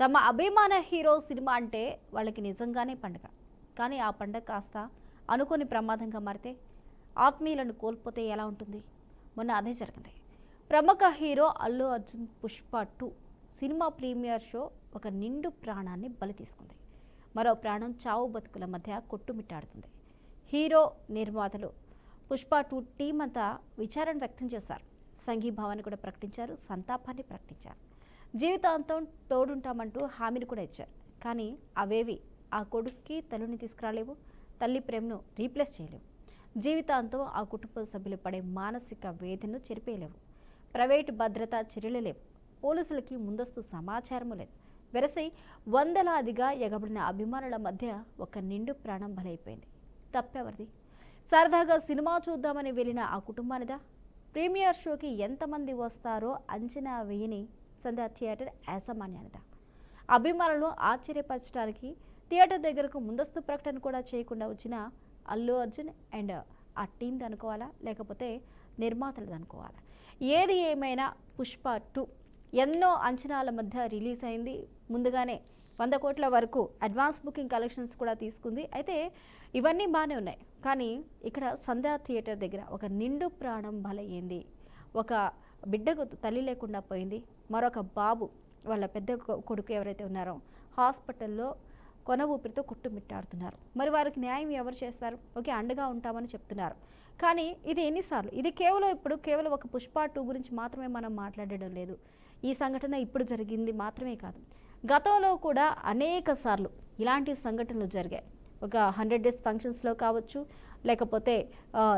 తమ అభిమాన hero cinema అంటే వాళ్ళకి నిజంగానే పండగ. కానీ ఆ పండగ కాస్త అనుకోని ప్రమాదంగా మారితే ఆత్మీయులను కోల్పోతే ఎలా ఉంటుంది? మొన్న అదే జరిగింది. ప్రముఖ hero Allu Arjun Pushpa 2 cinema premiere show ఒక నిండు ప్రాణాన్ని బలి తీసుకుంది. మరో ప్రాణం చావు బతుకుల మధ్య కొట్టుమిట్టాడుతుంది. హీరో నిర్మాతలు పుష్ప 2 టీం అంతా విచారణ వ్యక్తం చేశారు. సంఘీభావాన్ని కూడా ప్రకటించారు, సంతాపాన్ని ప్రకటించారు. జీవితాంతం తోడుంటామంటూ హామీని కూడా ఇచ్చారు. కానీ అవేవి ఆ కొడుక్కి తల్లిని తీసుకురాలేవు, తల్లి ప్రేమను రీప్లేస్ చేయలేవు. జీవితాంతం ఆ కుటుంబ సభ్యులు పడే మానసిక వేదనను చెరిపేయలేవు. ప్రైవేటు భద్రతా చర్యలు లేవు, పోలీసులకి ముందస్తు సమాచారము లేదు. వెరసి వందలాదిగా ఎగబడిన అభిమానుల మధ్య ఒక నిండు ప్రాణం బలైపోయింది. తప్పెవరిది? సరదాగా సినిమా చూద్దామని వెళ్ళిన ఆ కుటుంబానిదా? ప్రీమియర్ షోకి ఎంతమంది వస్తారో అంచనా వేయని సంధ్యా థియేటర్ యాజమాన్యానిదా? అభిమానులను ఆశ్చర్యపరచడానికి థియేటర్ దగ్గరకు ముందస్తు ప్రకటన కూడా చేయకుండా వచ్చిన అల్లు అర్జున్ అండ్ ఆ టీంది అనుకోవాలా, లేకపోతే నిర్మాతలది అనుకోవాలా? ఏది ఏమైనా పుష్ప 2 ఎన్నో అంచనాల మధ్య రిలీజ్ అయింది. ముందుగానే 100 కోట్ల వరకు అడ్వాన్స్ బుకింగ్ కలెక్షన్స్ కూడా తీసుకుంది. అయితే ఇవన్నీ బాగానే ఉన్నాయి, కానీ ఇక్కడ సంధ్యా థియేటర్ దగ్గర ఒక నిండు ప్రాణం బలయ్యింది. ఒక బిడ్డకు తల్లి లేకుండా పోయింది. మరొక బాబు, వాళ్ళ పెద్ద కొడుకు ఎవరైతే ఉన్నారో హాస్పిటల్లో కొన ఊపిరితో కొట్టుమిట్టాడుతున్నారు. మరి వారికి న్యాయం ఎవరు చేస్తారు? ఓకే, అండగా ఉంటామని చెప్తున్నారు. కానీ ఇది ఎన్నిసార్లు? ఇది కేవలం ఒక పుష్ప 2 గురించి మాత్రమే మనం మాట్లాడడం లేదు. ఈ సంఘటన ఇప్పుడు జరిగింది మాత్రమే కాదు, గతంలో కూడా అనేక సార్లు ఇలాంటి సంఘటనలు జరిగాయి. ఒక 100 డేస్ ఫంక్షన్స్లో కావచ్చు, లేకపోతే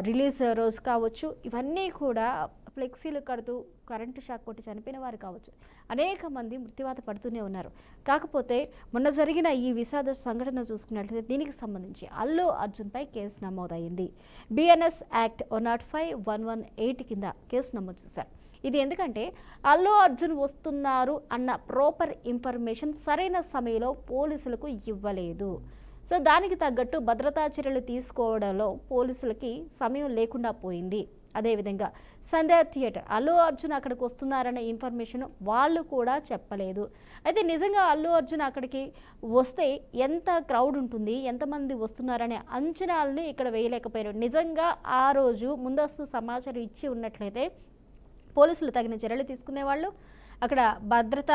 రిలీజ్ రోజు కావచ్చు, ఇవన్నీ కూడా ఫ్లెక్సీలు కడుతూ కరెంటు షాక్ కొట్టి చనిపోయిన వారు కావచ్చు. అనేక మంది మృత్యువాత పడుతూనే ఉన్నారు. కాకపోతే మొన్న జరిగిన ఈ విషాద సంఘటన చూసుకున్నట్లయితే దీనికి సంబంధించి అల్లు అర్జున్పై కేసు నమోదైంది. BNS యాక్ట్ 105(118) కింద కేసు నమోదు చేశారు. ఇది ఎందుకంటే అల్లు అర్జున్ వస్తున్నారు అన్న ప్రాపర్ ఇన్ఫర్మేషన్ సరైన సమయంలో పోలీసులకు ఇవ్వలేదు. సో దానికి తగ్గట్టు భద్రతా చర్యలు తీసుకోవడంలో పోలీసులకి సమయం లేకుండా పోయింది. అదేవిధంగా సంధ్యా థియేటర్ అల్లు అర్జున్ అక్కడికి వస్తున్నారన్న ఇన్ఫర్మేషన్ వాళ్ళు కూడా చెప్పలేదు. అయితే నిజంగా అల్లు అర్జున్ అక్కడికి వస్తే ఎంత క్రౌడ్ ఉంటుంది, ఎంతమంది వస్తున్నారనే అంచనాలని ఇక్కడ వేయలేకపోయారు. నిజంగా ఆ రోజు ముందస్తు సమాచారం ఇచ్చి ఉన్నట్లయితే పోలీసులు తగిన చర్యలు తీసుకునేవాళ్ళు, అక్కడ భద్రత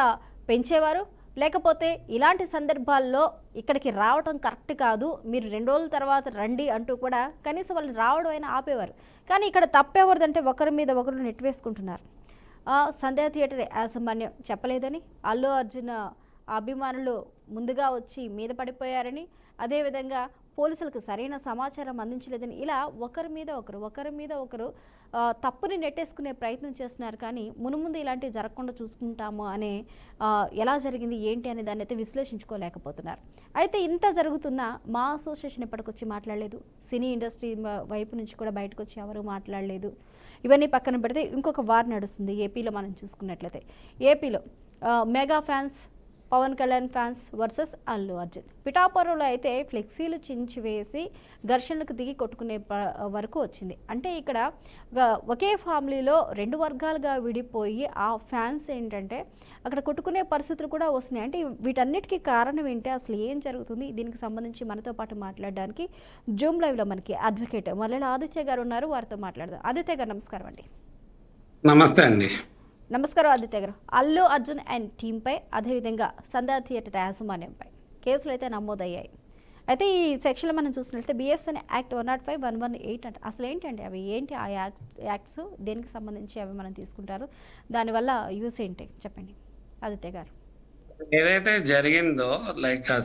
పెంచేవారు. లేకపోతే ఇలాంటి సందర్భాల్లో ఇక్కడికి రావడం కరెక్ట్ కాదు, మీరు 2 రోజుల తర్వాత రండి అంటూ కూడా కనీసం వాళ్ళు రావడం అయినా ఆపేవారు. కానీ ఇక్కడ తప్పెవరిదంటే ఒకరి మీద ఒకరు నెట్టివేసుకుంటున్నారు. సంధ్యా థియేటర్ యాజమాన్యం చెప్పలేదని, అల్లు అర్జున్ అభిమానులు ముందుగా వచ్చి మీద పడిపోయారని, అదేవిధంగా పోలీసులకు సరైన సమాచారం అందించలేదని, ఇలా ఒకరి మీద ఒకరు తప్పుని నెట్టేసుకునే ప్రయత్నం చేస్తున్నారు. కానీ మునుముందు ఇలాంటివి జరగకుండా చూసుకుంటాము అనే ఎలా జరిగింది ఏంటి అనే దాన్ని అయితే విశ్లేషించుకోలేకపోతున్నారు. అయితే ఇంత జరుగుతున్నా మా అసోసియేషన్ ఎప్పటికొచ్చి మాట్లాడలేదు, సినీ ఇండస్ట్రీ వైపు నుంచి కూడా బయటకు వచ్చి ఎవరు మాట్లాడలేదు. ఇవన్నీ పక్కన పెడితే ఇంకొక వార్ నడుస్తుంది ఏపీలో. మనం చూసుకున్నట్లయితే ఏపీలో mega fans, Pawan Kalyan fans versus Allu Arjun. పిఠాపురంలో అయితే ఫ్లెక్సీలు చించివేసి ఘర్షణలకు దిగి కొట్టుకునే వరకు వచ్చింది. అంటే ఇక్కడ ఒకే ఫ్యామిలీలో 2 వర్గాలుగా విడిపోయి ఆ ఫ్యాన్స్ ఏంటంటే అక్కడ కొట్టుకునే పరిస్థితులు కూడా వస్తున్నాయి. అంటే వీటన్నిటికీ కారణం ఏంటి, అసలు ఏం జరుగుతుంది? దీనికి సంబంధించి మనతో పాటు మాట్లాడడానికి జూమ్ లైవ్లో మనకి అడ్వకేట్ మల్లెల ఆదిత్య గారు ఉన్నారు. వారితో మాట్లాడదాం. ఆదిత్య గారు నమస్కారం అండి. నమస్తే అండి. నమస్కారం ఆదిత్య గారు. అల్లు అర్జున్ అండ్ టీంపై, అదేవిధంగా సంధ్యా థియేటర్ యాజమాన్యంపై కేసులు అయితే నమోదయ్యాయి. అయితే ఈ సెక్షన్లో మనం చూసినట్లయితే BSN యాక్ట్ 105(118) అంటే అసలు ఏంటండి అవి? ఏంటి ఆ యాక్ట్స్? దేనికి సంబంధించి అవి మనం తీసుకుంటారు? దానివల్ల యూస్ ఏంటి చెప్పండి ఆదిత్య గారు. ఏదైతే జరిగిందో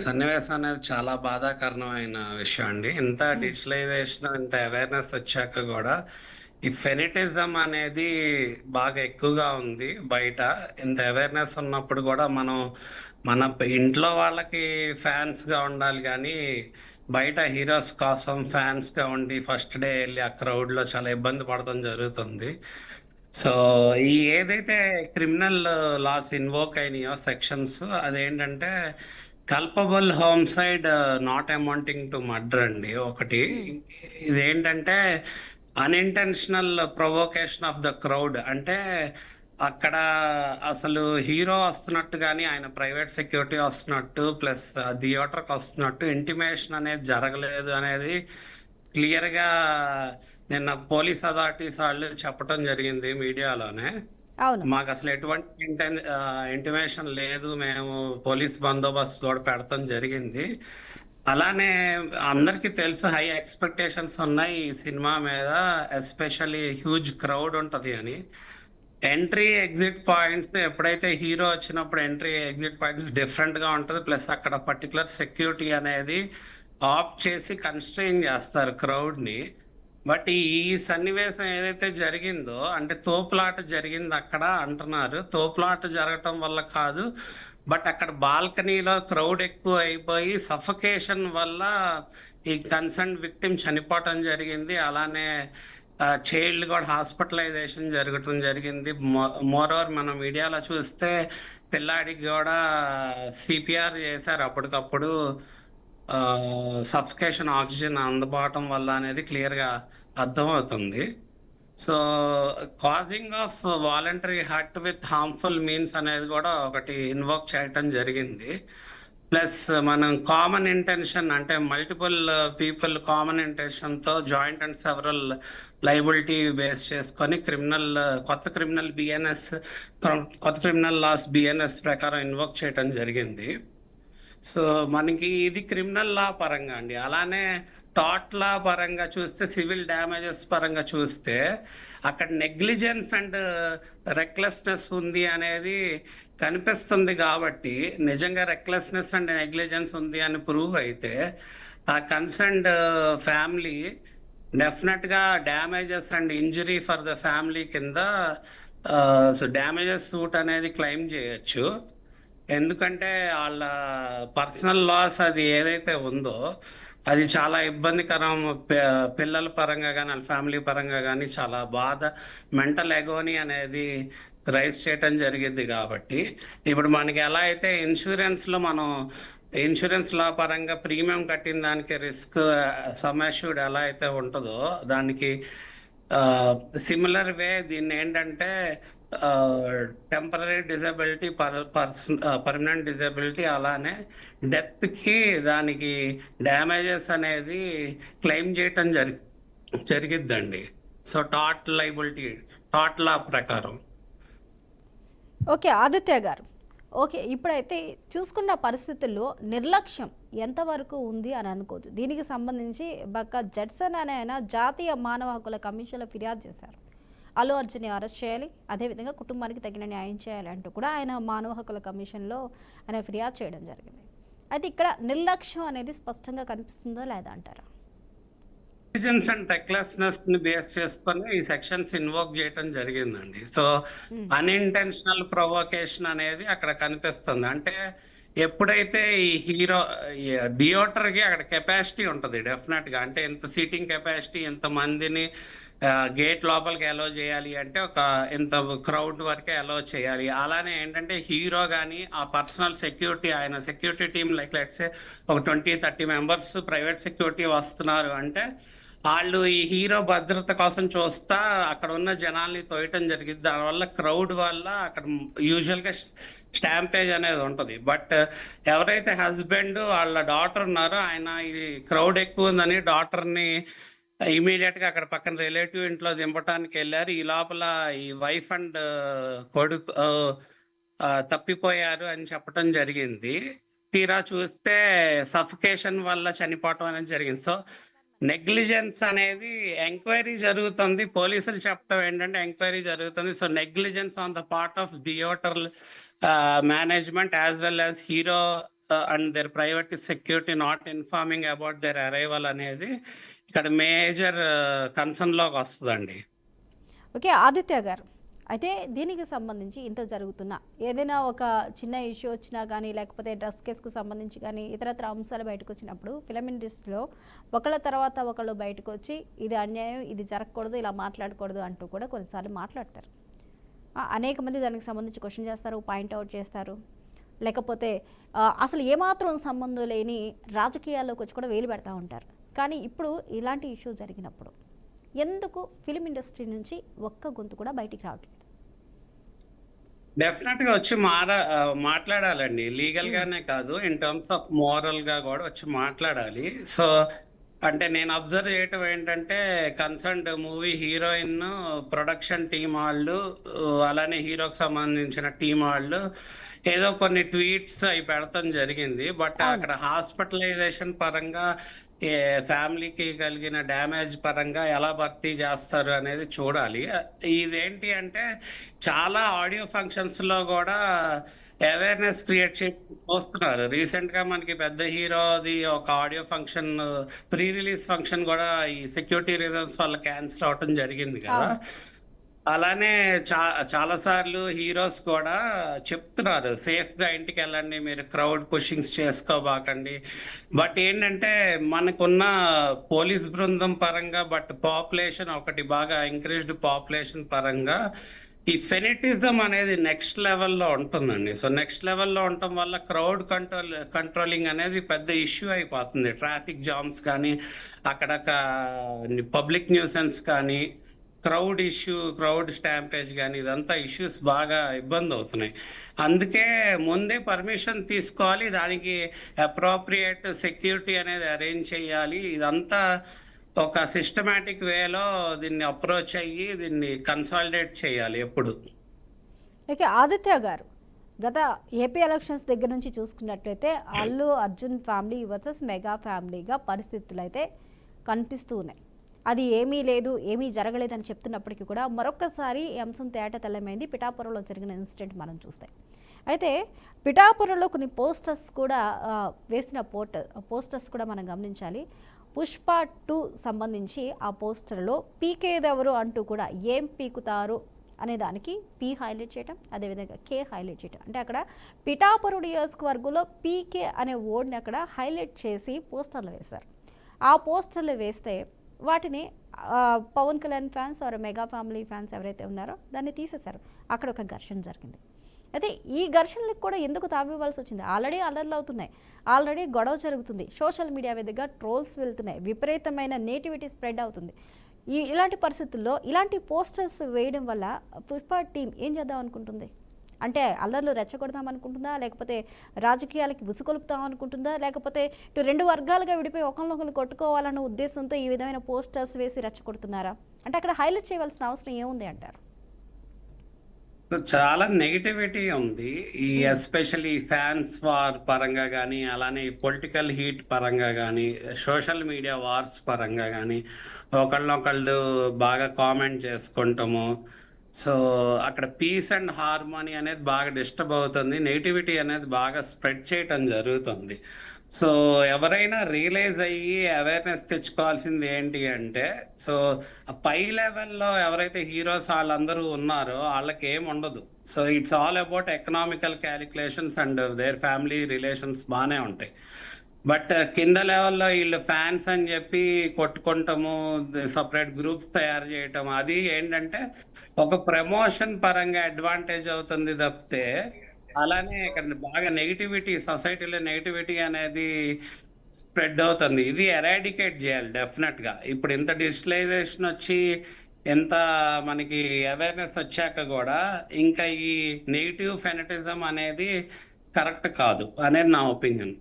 సన్నివేశం అనేది చాలా బాధాకరమైన విషయం అండి. ఇంత డిజిటలైజేషన్, ఇంత అవేర్నెస్ వచ్చాక కూడా ఈ ఫెనిటిజం అనేది బాగా ఎక్కువగా ఉంది బయట. ఇంత అవేర్నెస్ ఉన్నప్పుడు కూడా మనం మన ఇంట్లో వాళ్ళకి ఫ్యాన్స్ గా ఉండాలి, కానీ బయట హీరోస్ కోసం ఫ్యాన్స్ గా ఉండి ఫస్ట్ డే వెళ్ళి ఆ క్రౌడ్ లో చాలా ఇబ్బంది పడటం జరుగుతుంది. సో ఈ ఏదైతే క్రిమినల్ లాస్ ఇన్వోక్ అయినాయో సెక్షన్స్, అదేంటంటే culpable homicide not amounting to murder అండి ఒకటి. ఇదేంటంటే unintentional provocation of the crowd. అంటే అక్కడ అసలు హీరో వస్తున్నట్టు గాని, ఆయన ప్రైవేట్ సెక్యూరిటీ వస్తున్నట్టు, ప్లస్ థియేటర్‌కి వస్తున్నట్టు ఇంటిమేషన్ అనేది జరగలేదు అనేది క్లియర్‌గా నిన్న పోలీస్ అథారిటీస్ వాళ్ళు చెప్పటం జరిగింది మీడియాలోనే. అవును. మాకసలు ఎటువంటి ఇంటిమేషన్ లేదు. మేము పోలీస్ బందోబస్తు కూడా పెడతం జరిగింది. అలానే అందరికీ తెలుసు హై ఎక్స్‌పెక్టేషన్స్ ఉన్నాయి ఈ సినిమా మీద. ఎస్పెషల్లీ హ్యూజ్ క్రౌడ్ ఉంటది అని. ఎంట్రీ, ఎగ్జిట్ పాయింట్స్ ఎప్పుడైతే హీరో వచ్చినప్పుడు ఎంట్రీ, ఎగ్జిట్ పాయింట్స్ డిఫరెంట్‌గా ఉంటది. ప్లస్ అక్కడ పర్టిక్యులర్ సెక్యూరిటీ అనేది ఆప్ట్ చేసి కన్‌స్ట్రెయిన్ చేస్తారు క్రౌడ్‌ని. బట్ ఈ సన్నివేశం ఏదైతే జరిగిందో అంటే తోపులాట జరిగిందక్కడ అంటున్నారు. తోపులాట జరగటం వల్ల కాదు. బట్ అక్కడ బాల్కనీలో క్రౌడ్ ఎక్కువ అయిపోయి సఫకేషన్ వల్ల ఈ కన్సర్న్డ్ విక్టిమ్ చనిపోవటం జరిగింది. అలానే చైల్డ్ కూడా హాస్పిటలైజేషన్ జరగటం జరిగింది. మోర్ ఓవర్ మనం మీడియాలో చూస్తే పిల్లాడికి కూడా సిపిఆర్ చేశారు అప్పటికప్పుడు. సఫికేషన్ ఆక్సిజన్ అందబోవటం వల్ల అనేది క్లియర్‌గా అర్థమవుతుంది. So, causing of voluntary hurt with harmful means అనేది కూడా ఒకటి ఇన్వోక్ చేయటం జరిగింది. ప్లస్ మనం కామన్ ఇంటెన్షన్ అంటే మల్టిపుల్ పీపుల్ కామన్ ఇంటెన్షన్‌తో joint and several liability base చేసుకొని కొత్త క్రిమినల్ బిఎన్ఎస్ కొత్త క్రిమినల్ లాస్ బిఎన్ఎస్ ప్రకారం ఇన్వోక్ చేయటం జరిగింది. సో మనకి ఇది క్రిమినల్ లా పరంగా అండి. అలానే టాట్ లా పరంగా చూస్తే, సివిల్ డ్యామేజెస్ పరంగా చూస్తే అక్కడ నెగ్లిజెన్స్ అండ్ రెక్లెస్నెస్ ఉంది అనేది కనిపిస్తుంది కాబట్టి, నిజంగా రెక్లెస్నెస్ అండ్ నెగ్లిజెన్స్ ఉంది అని ప్రూవ్ అయితే ఆ కన్సర్న్డ్ ఫ్యామిలీ డెఫినెట్గా damages and injury for the family కింద సో డ్యామేజెస్ సూట్ అనేది క్లెయిమ్ చేయొచ్చు. ఎందుకంటే వాళ్ళ పర్సనల్ లాస్ అది ఏదైతే ఉందో అది చాలా ఇబ్బందికరం. పిల్లల పరంగా కానీ వాళ్ళ ఫ్యామిలీ పరంగా కానీ చాలా బాధ, మెంటల్ ఎగోని అనేది రైజ్ చేయటం జరిగింది. కాబట్టి ఇప్పుడు మనకి ఎలా అయితే ఇన్సూరెన్స్లో మనం ఇన్సూరెన్స్ లా పరంగా ప్రీమియం కట్టిన దానికి రిస్క్ సమ్యాష్యూర్డ్ ఎలా అయితే ఉంటుందో దానికి సిమిలర్ వే దీన్ని ఏంటంటే టెంపరీ డిజబిలిటీ, పర్మనెంట్ డిజబిలిటీ, అలానే డెత్కి దానికి డ్యామేజెస్ అనేది క్లెయిమ్ చేయటం జరిగిద్దండి. సో టాట్ లైబిలిటీ, టాట్ లా ప్రకారం. ఓకే ఆదిత్య గారు, ఓకే ఇప్పుడైతే చూసుకున్న పరిస్థితుల్లో నిర్లక్ష్యం ఎంతవరకు ఉంది అని అనుకోవచ్చు. దీనికి సంబంధించి బక్క జడ్సన్ అనే ఆయన జాతీయ మానవ హక్కుల కమిషన్లో ఫిర్యాదు చేశారు. అల్లు అర్జున్ని అరెస్ట్ చేయాలి, అదేవిధంగా కుటుంబానికి తగిన న్యాయం చేయాలి అంటూ కూడా ఆయన మానవ హక్కుల కమిషన్లో ఆయన ఫిర్యాదు చేయడం జరిగింది. అయితే ఇక్కడ నిర్లక్ష్యం అనేది స్పష్టంగా కనిపిస్తుందో లేదా అంటారా? ఇంటెలిజెన్స్ అండ్ రెక్లెస్నెస్ ని బేస్ చేసుకొని ఈ సెక్షన్స్ ఇన్వోక్ చేయటం జరిగిందండి. సో అన్ఇంటెన్షనల్ ప్రొవోకేషన్ అనేది అక్కడ కనిపిస్తుంది. అంటే ఎప్పుడైతే ఈ హీరో థియేటర్ కి అక్కడ కెపాసిటీ ఉంటుంది డెఫినెట్ గా. అంటే ఎంత సీటింగ్ కెపాసిటీ, ఎంత మందిని గేట్ లోపలికి అలో చేయాలి అంటే ఒక ఇంత క్రౌడ్ వరకే అలో చేయాలి. అలానే ఏంటంటే హీరో కానీ ఆ పర్సనల్ సెక్యూరిటీ, ఆయన సెక్యూరిటీ టీమ్ లైక్ లెట్స్ ఒక 20-30 మెంబర్స్ ప్రైవేట్ సెక్యూరిటీ వస్తున్నారు అంటే వాళ్ళు ఈ హీరో భద్రత కోసం చూస్తా అక్కడ ఉన్న జనాల్ని తోయటం జరిగింది. దానివల్ల క్రౌడ్ వల్ల అక్కడ యూజువల్గా స్టాంపేజ్ అనేది ఉంటుంది. బట్ ఎవరైతే హస్బెండ్ వాళ్ళ డాటర్ ఉన్నారో ఆయన ఈ క్రౌడ్ ఎక్కువ ఉందని డాటర్ని ఇమీడియట్ గా అక్కడ పక్కన రిలేటివ్ ఇంట్లో దింపడానికి వెళ్ళారు. ఈ లోపల ఈ వైఫ్ అండ్ కొడుకు తప్పిపోయారు అని చెప్పడం జరిగింది. తీరా చూస్తే సఫికేషన్ వల్ల చనిపోవటం అనేది జరిగింది. సో నెగ్లిజెన్స్ అనేది ఎంక్వైరీ జరుగుతుంది. పోలీసులు చెప్పడం ఏంటంటే ఎంక్వైరీ జరుగుతుంది. So negligence on the part of theatre management as well as hero and their private security not informing about their arrival అనేది ఇక్కడ మేజర్ కన్సర్న్ లోకి వస్తుందండి. ఓకే ఆదిత్య గారు, అయితే దీనికి సంబంధించి ఇంత జరుగుతున్నా ఏదైనా ఒక చిన్న ఇష్యూ వచ్చినా కానీ, లేకపోతే డ్రగ్స్ కేసుకు సంబంధించి కానీ ఇతరత్ర అంశాలు బయటకు వచ్చినప్పుడు ఫిలిం ఇండస్ట్రీలో ఒకళ్ళ తర్వాత ఒకళ్ళు బయటకు వచ్చి ఇది అన్యాయం, ఇది జరగకూడదు, ఇలా మాట్లాడకూడదు అంటూ కూడా కొన్నిసార్లు మాట్లాడతారు. అనేక మంది దానికి సంబంధించి క్వశ్చన్ చేస్తారు, పాయింట్అవుట్ చేస్తారు. లేకపోతే అసలు ఏమాత్రం సంబంధం లేని రాజకీయాల్లోకి వచ్చి కూడా వేలు పెడతా ఉంటారు. కానీ ఇప్పుడు ఇలాంటి ఇష్యూ జరిగినప్పుడు ఎందుకు ఫిలిం ఇండస్ట్రీ నుంచి ఒక్క గొంతు కూడా బయటికి రావట్లేదు? డెఫినెట్ గా వచ్చి మాట్లాడాలండి. లీగల్ ఉమ్, గానే కాదు, ఇన్ టర్మ్స్ ఆఫ్ మోరల్ గా కూడా వచ్చి మాట్లాడాలి. సో అంటే నేను అబ్జర్వ్ చేయటం ఏంటంటే, concerned movie heroine, production team వాళ్ళు, అలానే హీరోకి సంబంధించిన టీం వాళ్ళు ఏదో కొన్ని ట్వీట్స్ అవి పెడతాం జరిగింది. బట్ అవును. అక్కడ హాస్పిటలైజేషన్ పరంగా ఏ ఫ్యామిలీకి కలిగిన డ్యామేజ్ పరంగా ఎలా భర్తీ చేస్తారు అనేది చూడాలి. ఇదేంటి అంటే, చాలా ఆడియో ఫంక్షన్స్ లో కూడా అవేర్నెస్ క్రియేట్ చూస్తున్నారు. రీసెంట్ గా మనకి పెద్ద హీరోది ఒక audio function, pre release function కూడా ఈ సెక్యూరిటీ రీజన్స్ వల్ల క్యాన్సిల్ అవటం జరిగింది కదా. అవును. అలానే చాలా సార్లు హీరోస్ కూడా చెప్తున్నారు, సేఫ్ గా ఇంటికి వెళ్ళండి, మీరు క్రౌడ్ పుషింగ్స్ చేసుకోబాకండి. బట్ ఏంటంటే, మనకున్న పోలీస్ బృందం పరంగా, బట్ పాపులేషన్ ఒకటి బాగా ఇంక్రీజ్డ్ పాపులేషన్ పరంగా ఈ ఫెనిటిజం అనేది నెక్స్ట్ లెవెల్లో ఉంటుందండి. సో నెక్స్ట్ లెవెల్లో ఉండటం వల్ల క్రౌడ్ కంట్రోలింగ్ అనేది పెద్ద ఇష్యూ అయిపోతుంది. ట్రాఫిక్ జామ్స్ కానీ, అక్కడ పబ్లిక్ న్యూసెన్స్ కానీ, క్రౌడ్ ఇష్యూ, క్రౌడ్ స్టాంపేజ్ కానీ, ఇదంతా ఇష్యూస్ బాగా ఇబ్బంది అవుతున్నాయి. అందుకే ముందే పర్మిషన్ తీసుకోవాలి, దానికి అప్రోప్రియేట్ సెక్యూరిటీ అనేది అరేంజ్ చేయాలి. ఇదంతా ఒక సిస్టమేటిక్ వేలో దీన్ని అప్రోచ్ అయ్యి దీన్ని కన్సాలిడేట్ చేయాలి ఎప్పుడు. ఇక ఆదిత్య గారు, గత ఏపీ ఎలక్షన్స్ దగ్గర నుంచి చూసుకున్నట్లయితే Allu Arjun family versus mega ఫ్యామిలీగా పరిస్థితులు అయితే కనిపిస్తూ ఉన్నాయి. అది ఏమీ లేదు, ఏమీ జరగలేదని చెప్తున్నప్పటికీ కూడా మరొక్కసారి ఈ అంశం తేట తెల్లమైంది పిఠాపురంలో జరిగిన ఇన్సిడెంట్ మనం చూస్తే. అయితే పిఠాపురంలో కొన్ని పోస్టర్స్ కూడా వేసిన పోస్టర్స్ కూడా మనం గమనించాలి. పుష్ప 2 సంబంధించి ఆ పోస్టర్లో పీకేదెవరు అంటూ కూడా ఏం పీకుతారు అనే దానికి పీ హైలైట్ చేయటం, అదేవిధంగా కే హైలైట్ చేయటం. అంటే అక్కడ పిఠాపురం నియోజకవర్గంలో పీకే అనే వర్డ్ని అక్కడ హైలైట్ చేసి పోస్టర్లు వేశారు. ఆ పోస్టర్లు వేస్తే వాటిని Pawan Kalyan fans or mega family fans ఎవరైతే ఉన్నారో దాన్ని తీసేశారు. అక్కడ ఒక ఘర్షణ జరిగింది. అయితే ఈ ఘర్షణలకు కూడా ఎందుకు తావివ్వాల్సి వచ్చింది? ఆల్రెడీ అల్లర్లు అవుతున్నాయి, ఆల్రెడీ గొడవ జరుగుతుంది, సోషల్ మీడియా మీదుగా ట్రోల్స్ వెళ్తున్నాయి, విపరీతమైన నేటివిటీ స్ప్రెడ్ అవుతుంది. ఇలాంటి పరిస్థితుల్లో ఇలాంటి పోస్టర్స్ వేయడం వల్ల పుష్ప టీం ఏం చేద్దాం అనుకుంటుంది? అంటే అల్లర్లు రెచ్చగొడదాం అనుకుంటుందా, లేకపోతే రాజకీయాలకి ఉసుకొలుపుతాం అనుకుంటుందా, లేకపోతే ఇటు రెండు వర్గాలుగా విడిపోయి ఒకరినొకరు కొట్టుకోవాలన్న ఉద్దేశంతో ఈ విధమైన పోస్టర్స్ వేసి రెచ్చగొడుతున్నారా? అంటే అక్కడ హైలైట్ చేయవలసిన అవసరం ఏముంది అంటారు? చాలా నెగిటివిటీ ఉంది, ఈ ఉమ్, ఎస్పెషల్లీ ఫ్యాన్స్ వార్ పరంగా కానీ, అలానే పొలిటికల్ హీట్ పరంగా కానీ, సోషల్ మీడియా వార్స్ పరంగా కానీ, ఒకళ్ళనొకళ్ళు బాగా కామెంట్ చేసుకుంటాము. సో అక్కడ పీస్ అండ్ హార్మోనీ అనేది బాగా డిస్టర్బ్ అవుతుంది, నెగిటివిటీ అనేది బాగా స్ప్రెడ్ చేయటం జరుగుతుంది. సో ఎవరైనా రియలైజ్ అయ్యి అవేర్నెస్ తెచ్చుకోవాల్సింది ఏంటి అంటే, సో ఆ పై లెవెల్లో ఎవరైతే హీరోస్ వాళ్ళందరూ ఉన్నారో వాళ్ళకి ఏం ఉండదు. So it's all about economical calculations and their family relations బాగానే ఉంటాయి. బట్ కింద లెవెల్లో వీళ్ళు ఫ్యాన్స్ అని చెప్పి కొట్టుకుంటాము, సపరేట్ గ్రూప్స్ తయారు చేయటం, అది ఏంటంటే ఒక ప్రమోషన్ పరంగా అడ్వాంటేజ్ అవుతుంది తప్పితే, అలానే ఇక్కడ బాగా నెగిటివిటీ, సొసైటీలో నెగిటివిటీ అనేది స్ప్రెడ్ అవుతుంది. ఇది ఎరాడికేట్ చేయాలి డెఫినెట్ గా. ఇప్పుడు ఇంత డిజిటలైజేషన్ వచ్చి, ఎంత మనకి అవేర్నెస్ వచ్చాక కూడా ఇంకా ఈ నెగిటివ్ ఫెనటిజం అనేది కరెక్ట్ కాదు అనేది నా ఒపీనియన్.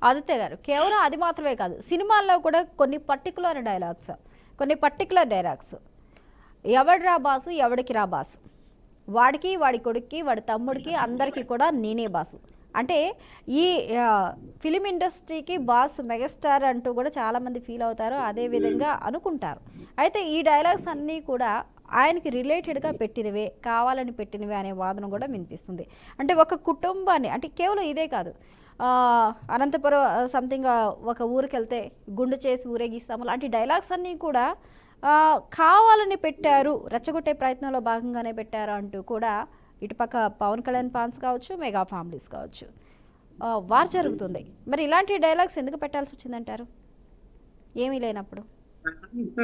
ఆదిత్య గారు, కేవలం అది మాత్రమే కాదు, సినిమాల్లో కూడా కొన్ని పర్టికులర్ డైలాగ్స్ ఎవడ్రా బాసు, ఎవడికి రా బాసు, వాడికి, వాడి కొడుక్కి, వాడి తమ్ముడికి, అందరికీ కూడా నేనే బాసు. అంటే ఈ ఫిలిం ఇండస్ట్రీకి బాస్ మెగాస్టార్ అంటూ కూడా చాలామంది ఫీల్ అవుతారు, అదేవిధంగా అనుకుంటారు. అయితే ఈ డైలాగ్స్ అన్నీ కూడా ఆయనకి రిలేటెడ్గా పెట్టినవే, కావాలని పెట్టినవే అనే వాదన కూడా వినిపిస్తుంది. అంటే ఒక కుటుంబాన్ని, అంటే కేవలం ఇదే కాదు, అనంతపురం సంథింగ్ ఒక ఊరికి వెళ్తే గుండు చేసి ఊరేగిస్తాము లాంటి డైలాగ్స్ అన్నీ కూడా కావాలని పెట్టారు, రెచ్చగొట్టే ప్రయత్నంలో భాగంగానే పెట్టారు అంటూ కూడా ఇటుపక్క పవన్ కళ్యాణ్ ఫ్యాన్స్ కావచ్చు, మెగా ఫ్యామిలీస్ కావచ్చు, వార్ జరుగుతుంది. మరి ఇలాంటి డైలాగ్స్ ఎందుకు పెట్టాల్సి వచ్చిందంటారు ఏమీ లేనప్పుడు? ఫ్యాన్స్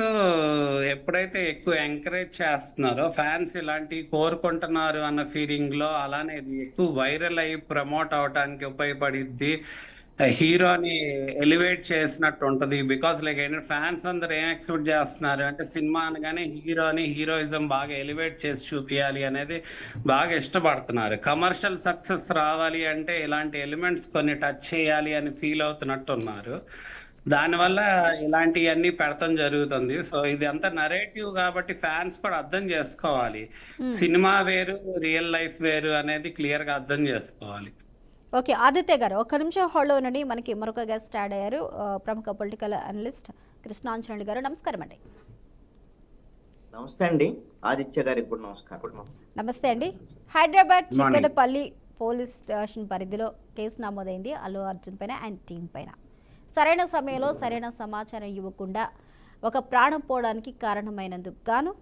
ఎప్పుడైతే ఎక్కువ ఎంకరేజ్ చేస్తున్నారో, ఫ్యాన్స్ ఇలాంటివి కోరుకుంటున్నారు అన్న ఫీలింగ్ లో, అలానే ఇది ఎక్కువ వైరల్ అయ్యి ప్రమోట్ అవడానికి ఉపయోగపడిద్ది హీరోని ఎలివేట్ చేసినట్టు ఉంటది. బికాస్ లైక్ ఏంటంటే ఫ్యాన్స్ అందరు ఏం ఎక్స్పెక్ట్ చేస్తున్నారు అంటే సినిమా అనగానే హీరోని హీరోయిజం బాగా ఎలివేట్ చేసి చూపియాలి అనేది బాగా ఇష్టపడుతున్నారు. కమర్షియల్ సక్సెస్ రావాలి అంటే ఇలాంటి ఎలిమెంట్స్ కొన్ని టచ్ చేయాలి అని ఫీల్ అవుతున్నట్టు ఉన్నారు. దానివల్ల ఇలాంటివన్నీ పెడతం జరుగుతుంది. సో ఇది అంతా నరేటివ్ కాబట్టి ఫ్యాన్స్ కూడా అర్థం చేసుకోవాలి. సినిమా వేరు, రియల్ లైఫ్ వేరు అనేది క్లియర్ గా అర్థం చేసుకోవాలి. ఓకే, ఆదిత్య గారు ఒక్క నిమిషం హోల్డ్లో నుండి మనకి మరొక గెస్ట్ యాడ్ అయ్యారు. ప్రముఖ పొలిటికల్ అనలిస్ట్ కృష్ణాంజనేయులు గారు. నమస్కారం అండి. నమస్తే అండి. ఆదిత్య గారికి కూడా నమస్కారం. నమస్తే అండి. Hyderabad Morning. Chikkadpally police station పరిధిలో కేసు నమోదైంది అల్లు అర్జున్ పైన అండ్ టీం పైన. సరైన సమయంలో సరైన సమాచారం ఇవ్వకుండా ఒక ప్రాణం పోవడానికి కారణమైనందుకు గాను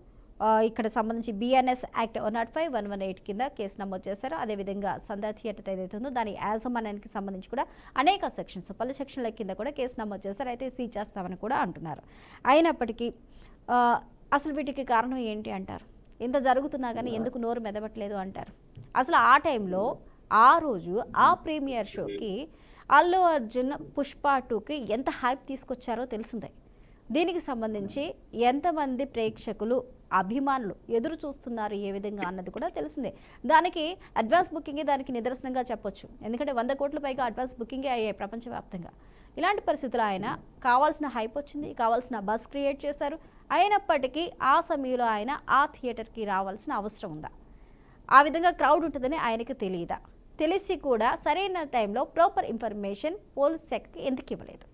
ఇక్కడ సంబంధించి బిఎన్ఎస్ యాక్ట్ 105, 118 కింద కేసు నమోదు చేశారు. అదేవిధంగా సంధ్యా థియేటర్ ఏదైతే ఉందో దాని యాజమాన్యానికి సంబంధించి కూడా అనేక సెక్షన్స్, పలు సెక్షన్ల కింద కూడా కేసు నమోదు చేశారు. అయితే సీజ్ చేస్తామని కూడా అంటున్నారు. అయినప్పటికీ అసలు వీటికి కారణం ఏంటి అంటారు? ఇంత జరుగుతున్నా కానీ ఎందుకు నోరు మెదపట్లేదు అంటారు? అసలు ఆ టైంలో ఆ రోజు ఆ ప్రీమియర్ షోకి అల్లు అర్జున్ పుష్ప 2కి ఎంత హైప్ తీసుకొచ్చారో తెలిసిందే. దీనికి సంబంధించి ఎంతమంది ప్రేక్షకులు, అభిమానులు ఎదురు చూస్తున్నారు ఏ విధంగా అన్నది కూడా తెలిసిందే. దానికి అడ్వాన్స్ బుకింగే దానికి నిదర్శనంగా చెప్పొచ్చు. ఎందుకంటే 100 కోట్ల పైగా అడ్వాన్స్ బుకింగే అయ్యాయి ప్రపంచవ్యాప్తంగా. ఇలాంటి పరిస్థితుల్లో ఆయన కావాల్సిన హైప్ వచ్చింది, కావాల్సిన బస్ క్రియేట్ చేశారు. అయినప్పటికీ ఆ సమయంలో ఆయన ఆ థియేటర్కి రావాల్సిన అవసరం ఉందా? ఆ విధంగా క్రౌడ్ ఉంటుందని ఆయనకి తెలియదా? తెలిసి కూడా సరైన టైంలో ప్రాపర్ ఇన్ఫర్మేషన్ పోలీస్ శాఖకి ఎందుకు ఇవ్వలేదు?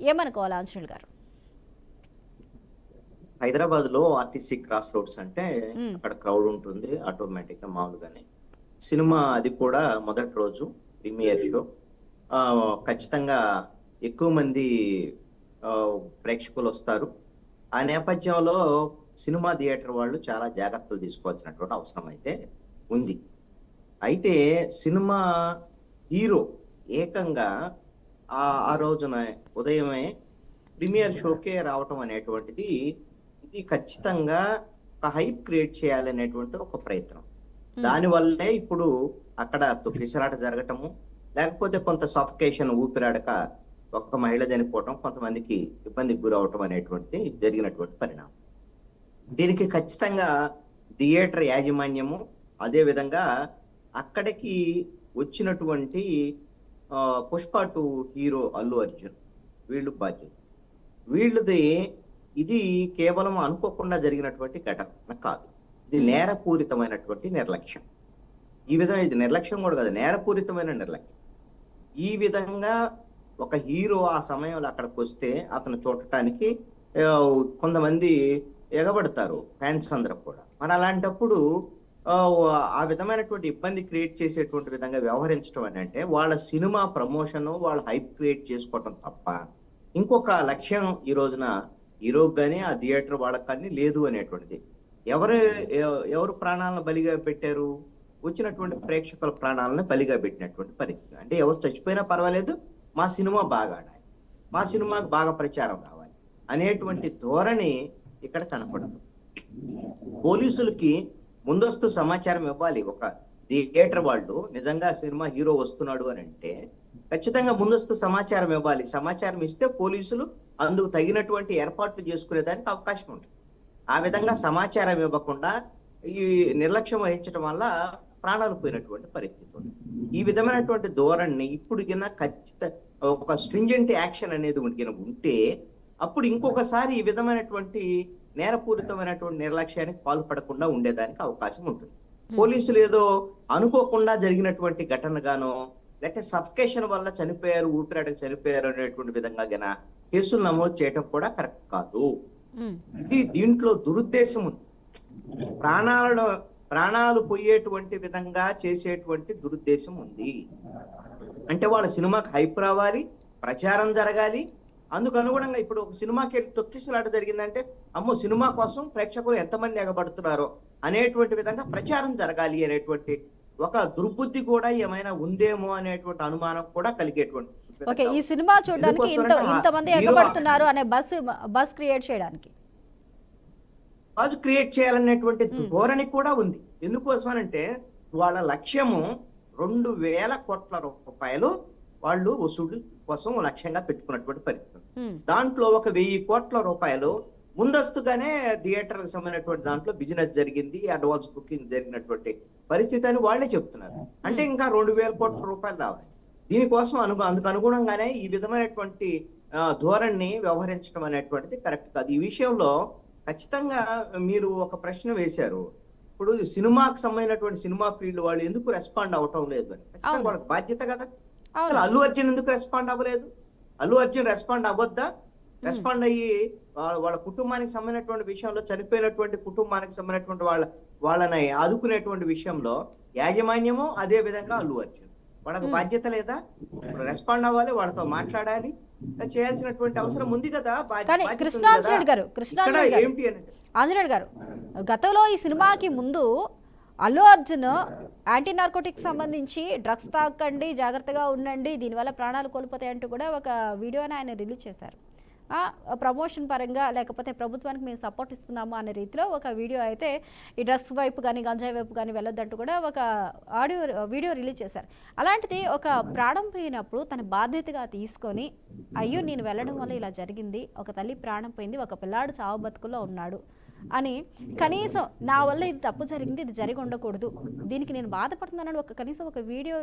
ఏమనుకోవాలి ఆంజనేయులు గారు? హైదరాబాద్ లో ఆర్టీసీ క్రాస్ రోడ్స్ అంటే అక్కడ క్రౌడ్ ఉంటుంది ఆటోమేటిక్ గా మామూలుగానే. సినిమా అది కూడా మొదటి రోజు ప్రీమియర్ షో, ఖచ్చితంగా ఎక్కువ మంది ప్రేక్షకులు వస్తారు. ఆ నేపథ్యంలో సినిమా థియేటర్ వాళ్ళు చాలా జాగ్రత్తలు తీసుకోవాల్సినటువంటి అవసరం అయితే ఉంది. అయితే సినిమా హీరో ఏకంగా ఆ రోజున ఉదయమే ప్రీమియర్ షోకే రావటం అనేటువంటిది ఇది ఖచ్చితంగా ఒక హైప్ క్రియేట్ చేయాలనేటువంటి ఒక ప్రయత్నం. దానివల్లే ఇప్పుడు అక్కడ తొక్కిసలాట జరగటము, లేకపోతే కొంత సఫికేషన్, ఊపిరాడక ఒక్క మహిళ చనిపోవటం, కొంతమందికి ఇబ్బందికి గురవటం అనేటువంటిది జరిగినటువంటి పరిణామం. దీనికి ఖచ్చితంగా థియేటర్ యాజమాన్యము, అదే విధంగా అక్కడికి వచ్చినటువంటి పుష్ప 2 హీరో అల్లు అర్జున్, వీళ్ళు బాధ్యులు. వీళ్ళది ఇది కేవలం అనుకోకుండా జరిగినటువంటి ఘటన కాదు. ఇది నేరపూరితమైనటువంటి నిర్లక్ష్యం. ఈ విధంగా ఇది నిర్లక్ష్యం కూడా కాదు, నేరపూరితమైన నిర్లక్ష్యం. ఈ విధంగా ఒక హీరో ఆ సమయంలో అక్కడికి వస్తే అతను చూడటానికి కొంతమంది ఎగబడతారు, ఫ్యాన్స్ అందరూ కూడా. మరి అలాంటప్పుడు ఆ విధమైనటువంటి ఇబ్బంది క్రియేట్ చేసేటువంటి విధంగా వ్యవహరించడం అని అంటే వాళ్ళ సినిమా ప్రమోషన్, వాళ్ళ హైప్ క్రియేట్ చేసుకోవటం తప్ప ఇంకొక లక్ష్యం ఈ రోజున హీరోకి కానీ ఆ థియేటర్ వాళ్ళకి కానీ లేదు అనేటువంటిది. ఎవరు ప్రాణాలను బలిగా పెట్టారు? వచ్చినటువంటి ప్రేక్షకుల ప్రాణాలను బలిగా పెట్టినటువంటి పరిస్థితి. అంటే ఎవరు చచ్చిపోయినా పర్వాలేదు, మా సినిమా బాగా ఆడాలి, మా సినిమాకి బాగా ప్రచారం రావాలి అనేటువంటి ధోరణి ఇక్కడ కనపడదు. పోలీసులకి ముందస్తు సమాచారం ఇవ్వాలి. ఒక థియేటర్ వాళ్ళు నిజంగా సినిమా హీరో వస్తున్నాడు అని అంటే ఖచ్చితంగా ముందస్తు సమాచారం ఇవ్వాలి. సమాచారం ఇస్తే పోలీసులు అందుకు తగినటువంటి ఏర్పాట్లు చేసుకునేదానికి అవకాశం ఉంటుంది. ఆ విధంగా సమాచారం ఇవ్వకుండా ఈ నిర్లక్ష్యం వహించడం వల్ల ప్రాణాలు పోయినటువంటి పరిస్థితి ఉంది. ఈ విధమైనటువంటి ధోరణి ఇప్పుడు ఒక స్ట్రింజెంట్ యాక్షన్ అనేది ఉంటే అప్పుడు ఇంకొకసారి ఈ విధమైనటువంటి నేరపూరితమైనటువంటి నిర్లక్ష్యానికి పాల్పడకుండా ఉండేదానికి అవకాశం ఉంటుంది. పోలీసులు ఏదో అనుకోకుండా జరిగినటువంటి ఘటనగానో, లేకపోతే సఫికేషన్ వల్ల చనిపోయారు, ఊపిరాటకు చనిపోయారు అనేటువంటి విధంగా గన కేసులు నమోదు చేయడం కూడా కరెక్ట్ కాదు. ఇది దీంట్లో దురుద్దేశం ఉంది. ప్రాణాలు పోయేటువంటి విధంగా చేసేటువంటి దురుద్దేశం ఉంది. అంటే వాళ్ళ సినిమాకి హైప్ రావాలి, ప్రచారం జరగాలి. అందుకు అనుగుణంగా ఇప్పుడు ఒక సినిమాకి వెళ్ళి తొక్కిసలాట జరిగిందంటే అమ్మో సినిమా కోసం ప్రేక్షకులు ఎంతమంది ఎగబడుతున్నారో అనేటువంటి విధంగా ప్రచారం జరగాలి అనేటువంటి ఒక దుర్బుద్ధి కూడా ఏమైనా ఉందేమో అనేటువంటి అనుమానం కూడా కలిగేటువంటి. ఓకే, ఈ సినిమా చూడడానికి ఇంతమంది ఎగబడుతున్నారు అనే బస్ క్రియేట్ చేయడానికి, బజ్ క్రియేట్ చేయాలనేటువంటి ధోరణి కూడా ఉంది. ఎందుకోసమనంటే వాళ్ళ లక్ష్యము 2,000 కోట్ల రూపాయలు వాళ్ళు వసూలు కోసం లక్ష్యంగా పెట్టుకున్నటువంటి పరిస్థితి. ఉమ్, దాంట్లో ఒక 1000 కోట్ల రూపాయలు ముందస్తుగానే థియేటర్లకు సంబంధించినటువంటి దాంట్లో బిజినెస్ జరిగింది, అడ్వాన్స్ బుకింగ్ జరిగినటువంటి పరిస్థితి అని వాళ్ళే చెప్తున్నారు. అంటే ఇంకా 2000 కోట్ల రూపాయలు రావాలి. దీనికోసం అందుకు అనుగుణంగానే ఈ విధమైనటువంటి ధోరణిని వ్యవహరించడం అనేటువంటిది కరెక్ట్ కాదు. ఈ విషయంలో ఖచ్చితంగా మీరు ఒక ప్రశ్న వేశారు. ఇప్పుడు సినిమాకి సంబంధించినటువంటి సినిమా ఫీల్డ్ వాళ్ళు ఎందుకు రెస్పాండ్ అవటం లేదు అని. ఖచ్చితంగా వాళ్ళకి బాధ్యత కదా. అవును. అసలు అల్లు అర్జున్ ఎందుకు రెస్పాండ్ అవ్వలేదు? అల్లు అర్జున్ రెస్పాండ్ అవ్వద్దా? రెస్పాండ్ అయ్యి వాళ్ళ కుటుంబానికి సంబంధించినటువంటి విషయంలో, చనిపోయినటువంటి కుటుంబానికి సంబంధించినటువంటి వాళ్ళని ఆదుకునేటువంటి విషయంలో యాజమాన్యము అదే విధంగా అల్లు అర్జున్ వాళ్ళకి బాధ్యత లేదా? రెస్పాండ్ అవ్వాలి, వాళ్ళతో మాట్లాడాలి, చేయాల్సినటువంటి అవసరం ఉంది కదా. కానీ కృష్ణాంజనేయుడు గారు ఏంటి అని ఆంజనేయుడు గారు, గతంలో ఈ సినిమాకి ముందు అల్లు అర్జున్ యాంటీ నార్కోటిక్స్ సంబంధించి డ్రగ్స్ తాకండి, జాగ్రత్తగా ఉండండి, దీనివల్ల ప్రాణాలు కోల్పోతాయి అంటూ కూడా ఒక వీడియోని ఆయన రిలీజ్ చేశారు. ప్రమోషన్ పరంగా లేకపోతే ప్రభుత్వానికి మేము సపోర్ట్ ఇస్తున్నాము అనే రీతిలో ఒక వీడియో అయితే ఈ డ్రగ్స్ వైపు కానీ గంజాయి వైపు కానీ వెళ్ళొద్దంటూ కూడా ఒక వీడియో రిలీజ్ చేశారు. అలాంటిది ఒక ప్రాణం పోయినప్పుడు తన బాధ్యతగా తీసుకొని, అయ్యో నేను వెళ్ళడం వల్ల ఇలా జరిగింది, ఒక తల్లి ప్రాణం పోయింది, ఒక పిల్లాడు చావు బతుకుల్లో ఉన్నాడు అని కనీసం నా వల్ల ఇది తప్పు జరిగింది, ఇది జరిగి ఉండకూడదు, దీనికి నేను బాధపడుతున్నానని కనీసం ఒక వీడియో,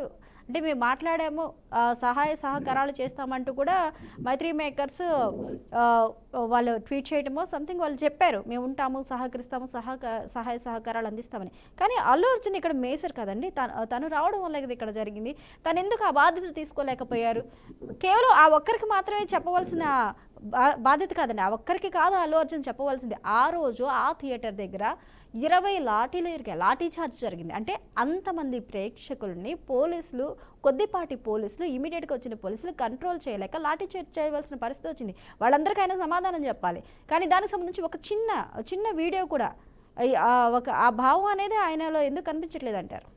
అంటే మేము మాట్లాడాము, సహాయ సహకారాలు చేస్తామంటూ కూడా మైత్రి మేకర్స్ వాళ్ళు ట్వీట్ చేయడమో సంథింగ్ వాళ్ళు చెప్పారు, మేము ఉంటాము, సహకరిస్తాము, సహాయ సహకారాలు అందిస్తామని. కానీ అల్లు అర్జున్ ఇక్కడ మేసర్ కదండి, తను రావడం వల్ల ఇది ఇక్కడ జరిగింది. తను ఎందుకు ఆ బాధ్యత తీసుకోలేకపోయారు? కేవలం ఆ ఒక్కరికి మాత్రమే చెప్పవలసిన బాధ్యత కాదండి, ఆ ఒక్కరికి కాదు అల్లు అర్జున్ చెప్పవలసింది. ఆ రోజు ఆ థియేటర్ దగ్గర 20 లాఠీ చార్జ్ జరిగింది. అంటే అంతమంది ప్రేక్షకుల్ని పోలీసులు, కొద్దిపాటి పోలీసులు, ఇమీడియట్గా వచ్చిన పోలీసులు కంట్రోల్ చేయలేక లాఠీ చార్జ్ చేయవలసిన పరిస్థితి వచ్చింది. వాళ్ళందరికైనా సమాధానం చెప్పాలి. కానీ దానికి సంబంధించి ఒక చిన్న వీడియో కూడా ఆ భావం అనేది ఆయనలో ఎందుకు కనిపించట్లేదు అంటారు?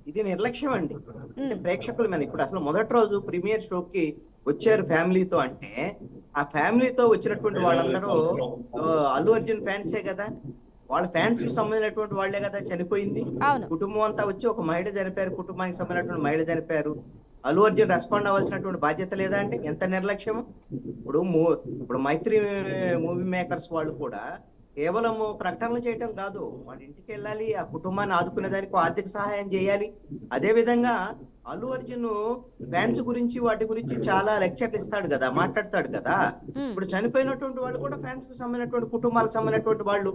ఇది నిర్లక్ష్యం అండి. అంటే ప్రేక్షకుల మీద ఇప్పుడు అసలు మొదటి రోజు ప్రీమియర్ షోకి వచ్చారు ఫ్యామిలీతో, అంటే ఆ ఫ్యామిలీతో వచ్చినటువంటి వాళ్ళందరూ అల్లు అర్జున్ ఫ్యాన్సే కదా. వాళ్ళ ఫ్యాన్స్ కి సంబంధించినటువంటి వాళ్లే కదా చనిపోయింది. కుటుంబం అంతా వచ్చి ఒక మహిళ చనిపోయారు, కుటుంబానికి సంబంధించినటువంటి మహిళ చనిపోయారు. అల్లు అర్జున్ రెస్పాండ్ అవ్వాల్సినటువంటి బాధ్యత లేదా అంటే ఎంత నిర్లక్ష్యము. ఇప్పుడు మైత్రి మూవీ మేకర్స్ వాళ్ళు కూడా కేవలం ప్రకటనలు చేయటం కాదు, వాళ్ళ ఇంటికి వెళ్ళాలి, ఆ కుటుంబాన్ని ఆదుకునేదానికి ఆర్థిక సహాయం చేయాలి. అదే విధంగా అల్లు అర్జున్ ఫ్యాన్స్ గురించి వాటి గురించి చాలా లెక్చర్లు ఇస్తాడు కదా, మాట్లాడతాడు కదా. ఇప్పుడు చనిపోయినటువంటి వాళ్ళు కూడా ఫ్యాన్స్ కు సంబంధించినటువంటి కుటుంబాలకు సంబంధించినటువంటి వాళ్ళు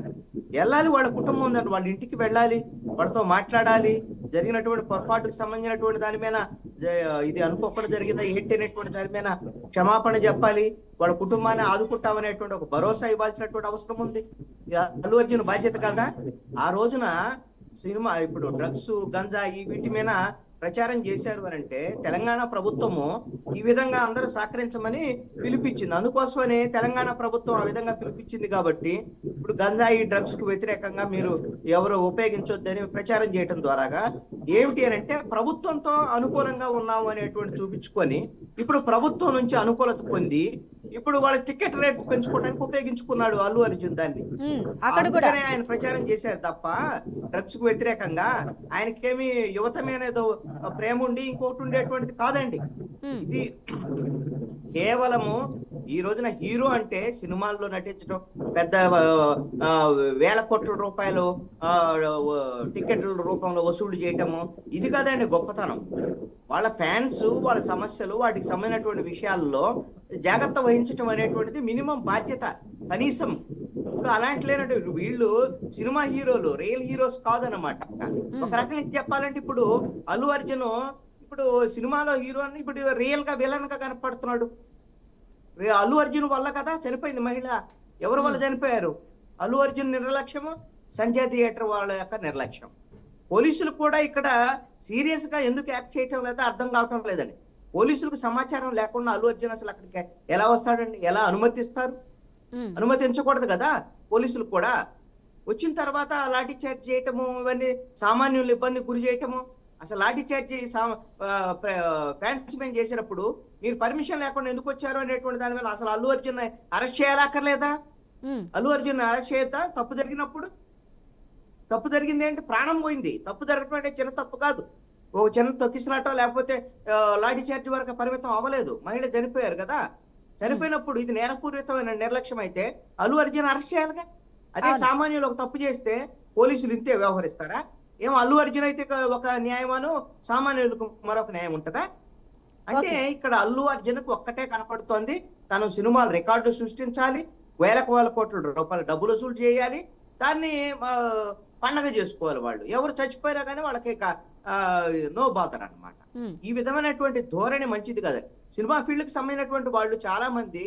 వెళ్ళాలి, వాళ్ళ కుటుంబం ఉందంటే వాళ్ళ ఇంటికి వెళ్ళాలి, వాళ్ళతో మాట్లాడాలి, జరిగినటువంటి పొరపాటుకు సంబంధించినటువంటి దాని మీద ఇది అనుకోకుండా జరిగిందా ఏంటి అనేటువంటి దాని మీద క్షమాపణ చెప్పాలి, వాళ్ళ కుటుంబాన్ని ఆదుకుంటామనేటువంటి ఒక భరోసా ఇవ్వాల్సినటువంటి అవసరం ఉంది. అల్లు అర్జున్ బాధ్యత కదా. ఆ రోజున సినిమా ఇప్పుడు డ్రగ్స్, గంజాయి వీటి మీద ప్రచారం చేశారు అని అంటే తెలంగాణ ప్రభుత్వము ఈ విధంగా అందరూ సహకరించమని పిలిపించింది. అందుకోసమని తెలంగాణ ప్రభుత్వం ఆ విధంగా పిలిపించింది కాబట్టి ఇప్పుడు గంజాయి డ్రగ్స్ కు వ్యతిరేకంగా మీరు ఎవరు ఉపయోగించొద్దని ప్రచారం చేయడం ద్వారాగా ఏమిటి అని అంటే ప్రభుత్వంతో అనుకూలంగా ఉన్నాము అనేటువంటి చూపించుకొని ఇప్పుడు ప్రభుత్వం నుంచి అనుకూలత పొంది ఇప్పుడు వాళ్ళ టికెట్ రేట్ పెంచుకోవడానికి ఉపయోగించుకున్నాడు అల్లు అర్జున్ దాన్ని. అందుకనే ఆయన ప్రచారం చేశారు తప్ప డ్రగ్స్ కు వ్యతిరేకంగా ఆయనకేమి యువత మీద ప్రేమ ఉండి ఇంకోటి ఉండేటువంటిది కాదండి. ఇది కేవలము ఈ రోజున హీరో అంటే సినిమాల్లో నటించడం, పెద్ద వేల కోట్ల రూపాయలు టికెట్ల రూపంలో వసూలు చేయటము, ఇది కాదండి గొప్పతనం. వాళ్ళ ఫ్యాన్స్, వాళ్ళ సమస్యలు, వాటికి సంబంధించినటువంటి విషయాల్లో జాగ్రత్త వహించడం అనేటువంటిది మినిమం బాధ్యత కనీసం. ఇప్పుడు అలాంటి లేనట్టు వీళ్ళు సినిమా హీరోలు, రియల్ హీరోస్ కాదనమాట. ఒక రకంగా చెప్పాలంటే ఇప్పుడు అల్లు అర్జున్ ఇప్పుడు సినిమాలో హీరో అని ఇప్పుడు రియల్ గా విలన్ గా కనపడుతున్నాడు. అల్లు అర్జున్ వల్ల కదా చనిపోయింది మహిళ. ఎవరి వల్ల చనిపోయారు? అల్లు అర్జున్ నిర్లక్ష్యము, సంజయ్ థియేటర్ వాళ్ళ యొక్క నిర్లక్ష్యం. పోలీసులు కూడా ఇక్కడ సీరియస్ గా ఎందుకు యాక్ట్ చేయటం లేదా అర్థం కావటం లేదండి. పోలీసులకు సమాచారం లేకుండా అల్లు అర్జున్ అసలు అక్కడికి ఎలా వస్తాడండి? ఎలా అనుమతిస్తారు? అనుమతించకూడదు కదా. పోలీసులు కూడా వచ్చిన తర్వాత లాఠీ చార్జ్ చేయటము, ఇవన్నీ సామాన్యులు ఇబ్బంది గురి చేయటము. అసలు లాఠీ చార్జ్ ఫ్యాన్స్ మెన్ చేసినప్పుడు మీరు పర్మిషన్ లేకుండా ఎందుకు వచ్చారు అనేటువంటి దాని మీద అసలు అల్లు అర్జున్ అరెస్ట్ చేయాలక్కర్లేదా? అల్లు అర్జున్ అరెస్ట్ చేయొద్దా? తప్పు జరిగినప్పుడు తప్పు జరిగింది ఏంటి? ప్రాణం పోయింది. తప్పు జరగటం అంటే చిన్న తప్పు కాదు. ఒక చిన్న తొక్కిసలాటో లేకపోతే లాఠీ చార్జ్ వరకు పరిమితం అవ్వలేదు. మహిళ చనిపోయారు కదా. చనిపోయినప్పుడు ఇది నేరపూరితమైన నిర్లక్ష్యం అయితే అల్లు అర్జున్ అరెస్ట్ చేయాలిగా. అదే సామాన్యులు ఒక తప్పు చేస్తే పోలీసులు ఇంతే వ్యవహరిస్తారా? ఏం అల్లు అర్జున్ అయితే ఒక న్యాయమాను, సామాన్యులకు మరొక న్యాయం ఉంటుందా? అంటే ఇక్కడ అల్లు అర్జున్కు ఒక్కటే కనపడుతోంది, తను సినిమాలు రికార్డు సృష్టించాలి, వేల కోట్ల రూపాయల డబ్బులు వసూలు చేయాలి, దాన్ని పండగ చేసుకోవాలి. వాళ్ళు ఎవరు చచ్చిపోయినా కానీ వాళ్ళకి నో బాధర్ అనమాట. ఈ విధమైనటువంటి ధోరణి మంచిది కదా. సినిమా ఫీల్డ్ కి సంబంధించినటువంటి వాళ్ళు చాలా మంది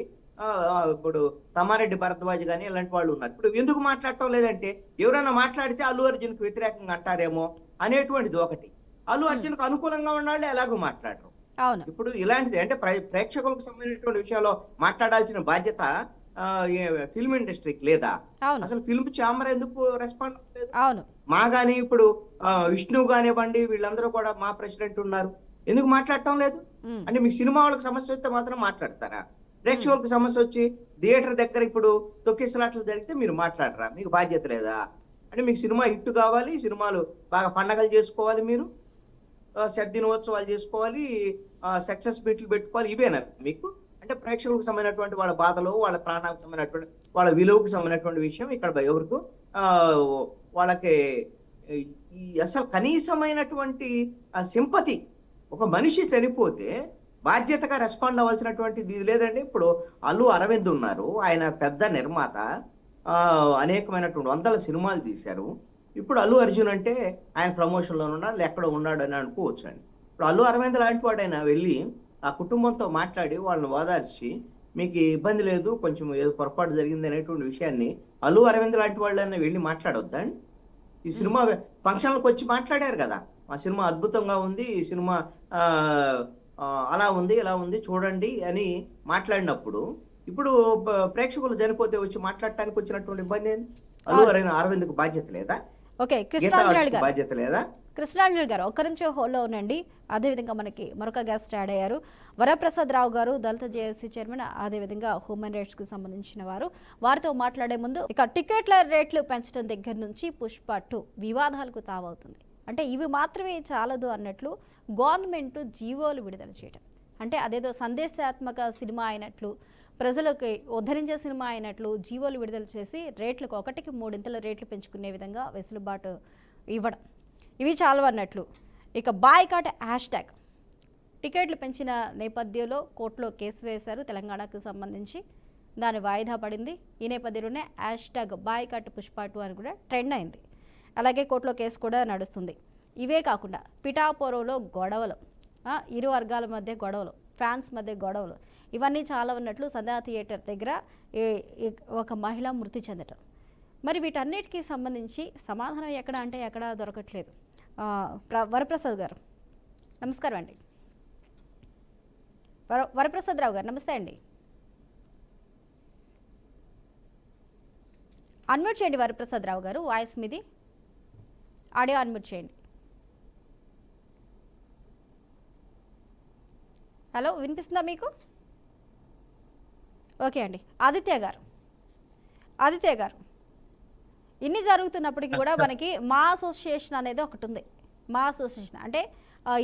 ఇప్పుడు తమ్మారెడ్డి భరద్వాజ్ కానీ ఇలాంటి వాళ్ళు ఉన్నారు. ఇప్పుడు ఎందుకు మాట్లాడటం లేదంటే ఎవరైనా మాట్లాడితే అల్లు అర్జున్ కు వ్యతిరేకంగా అంటారేమో అనేటువంటిది ఒకటి. అల్లు అర్జున్ కు అనుకూలంగా ఉన్న వాళ్ళు ఎలాగో మాట్లాడరు. ఇప్పుడు ఇలాంటిది అంటే ప్రేక్షకులకు సంబంధించినటువంటి విషయాల్లో మాట్లాడాల్సిన బాధ్యత ఫిల్మ్ ఇండస్ట్రీకి లేదా? అసలు ఫిల్మ్ ఛాంబర్ ఎందుకు రెస్పాండ్ అవ్వలేదు? మా గాని ఇప్పుడు విష్ణు కానివ్వండి, వీళ్ళందరూ కూడా మా ప్రెసిడెంట్ ఉన్నారు, ఎందుకు మాట్లాడటం లేదు? అంటే మీకు సినిమా వాళ్ళకి సమస్య వస్తే మాత్రం మాట్లాడతారా? ప్రేక్షకులకు సమస్య వచ్చి థియేటర్ దగ్గర ఇప్పుడు తొక్కిసలాట్లు జరిగితే మీరు మాట్లాడరా? మీకు బాధ్యత లేదా? అంటే మీకు సినిమా హిట్ కావాలి, సినిమాలు బాగా పండగలు చేసుకోవాలి, మీరు దినోత్సవాలు చేసుకోవాలి, సక్సెస్ మీట్లు పెట్టుకోవాలి, ఇవేనా మీకు? అంటే ప్రేక్షకులకు సంబంధించినటువంటి వాళ్ళ బాధలు, వాళ్ళ ప్రాణాలకు సంబంధించినటువంటి వాళ్ళ విలువకు సంబంధించినటువంటి విషయం ఇక్కడ ఎవరికి వాళ్ళకి ఈ అసలు కనీసమైనటువంటి సింపతి. ఒక మనిషి చనిపోతే బాధ్యతగా రెస్పాండ్ అవ్వాల్సినటువంటిది ఇది లేదండి. ఇప్పుడు అల్లు అరవింద్ ఉన్నారు, ఆయన పెద్ద నిర్మాత, అనేకమైనటువంటి 100 సినిమాలు తీశారు. ఇప్పుడు అల్లు అర్జున్ అంటే ఆయన ప్రమోషన్లో ఉన్నాడు, ఎక్కడో ఉన్నాడు అని అనుకోవచ్చు అండి. ఇప్పుడు అల్లు అరవింద్ లాంటి వాడైనా వెళ్ళి ఆ కుటుంబంతో మాట్లాడి వాళ్ళని ఓదార్చి మీకు ఇబ్బంది లేదు, కొంచెం ఏదో పొరపాటు జరిగింది అనేటువంటి విషయాన్ని అల్లు అరవింద్ లాంటి వాళ్ళైనా వెళ్ళి మాట్లాడొద్దండి. ఈ సినిమా ఫంక్షన్లకు వచ్చి మాట్లాడారు కదా, మా సినిమా అద్భుతంగా ఉంది, ఈ సినిమా అలా ఉంది ఇలా ఉంది చూడండి అని మాట్లాడినప్పుడు ఇప్పుడు ప్రేక్షకులు చనిపోతే వచ్చి మాట్లాడటానికి వచ్చినటువంటి ఇబ్బంది ఏంది? అల్లు అరవింద్కు బాధ్యత లేదా? బాధ్యత లేదా? కృష్ణాంజలి గారు ఒక్క నిమిషం హోల్లో ఉండండి. అదేవిధంగా మనకి మరొక గెస్ట్ యాడ్ అయ్యారు, వరప్రసాద్ రావు గారు, దళిత జేఏసీ చైర్మన్, అదేవిధంగా హ్యూమన్ రైట్స్కి సంబంధించిన వారు. వారితో మాట్లాడే ముందు ఇక టికెట్ల రేట్లు పెంచడం దగ్గర నుంచి పుష్ప 2 వివాదాలకు తావవుతుంది. అంటే ఇవి మాత్రమే చాలదు అన్నట్లు గవర్నమెంట్ జీవోలు విడుదల చేయడం, అంటే అదేదో సందేశాత్మక సినిమా అయినట్లు, ప్రజలకు ఉద్ధరించే సినిమా అయినట్లు జీవోలు విడుదల చేసి రేట్లకు 1కి 3 రేట్లు పెంచుకునే విధంగా వెసులుబాటు ఇవ్వడం, ఇవి చాలు అన్నట్లు. ఇక బాయ్కాట్ హ్యాష్ట్యాగ్ టికెట్లు పెంచిన నేపథ్యంలో కోర్టులో కేసు వేశారు తెలంగాణకు సంబంధించి, దాని వాయిదా పడింది. ఈ నేపథ్యంలోనే హ్యాష్ట్యాగ్ బాయ్కాట్ పుష్ప 2 అని కూడా ట్రెండ్ అయింది. అలాగే కోర్టులో కేసు కూడా నడుస్తుంది. ఇవే కాకుండా పిఠాపురంలో గొడవలు, ఇరు వర్గాల మధ్య గొడవలు, ఫ్యాన్స్ మధ్య గొడవలు, ఇవన్నీ చాలా ఉన్నట్లు సంధ్యా థియేటర్ దగ్గర ఒక మహిళ మృతి చెందటం. మరి వీటన్నిటికీ సంబంధించి సమాధానం ఎక్కడ అంటే ఎక్కడ దొరకట్లేదు. వరప్రసాద్ గారు నమస్కారం అండి. వరప్రసాద్ రావు గారు నమస్తే అండి. అన్మ్యూట్ చేయండి వరప్రసాద్ రావు గారు, వాయిస్ మీది, ఆడియో అన్మ్యూట్ చేయండి. హలో, వినిపిస్తుందా మీకు? ఓకే అండి. ఆదిత్య గారు ఇన్ని జరుగుతున్నప్పటికీ కూడా మనకి మా అసోసియేషన్ అనేది ఒకటి ఉంది. మా అసోసియేషన్ అంటే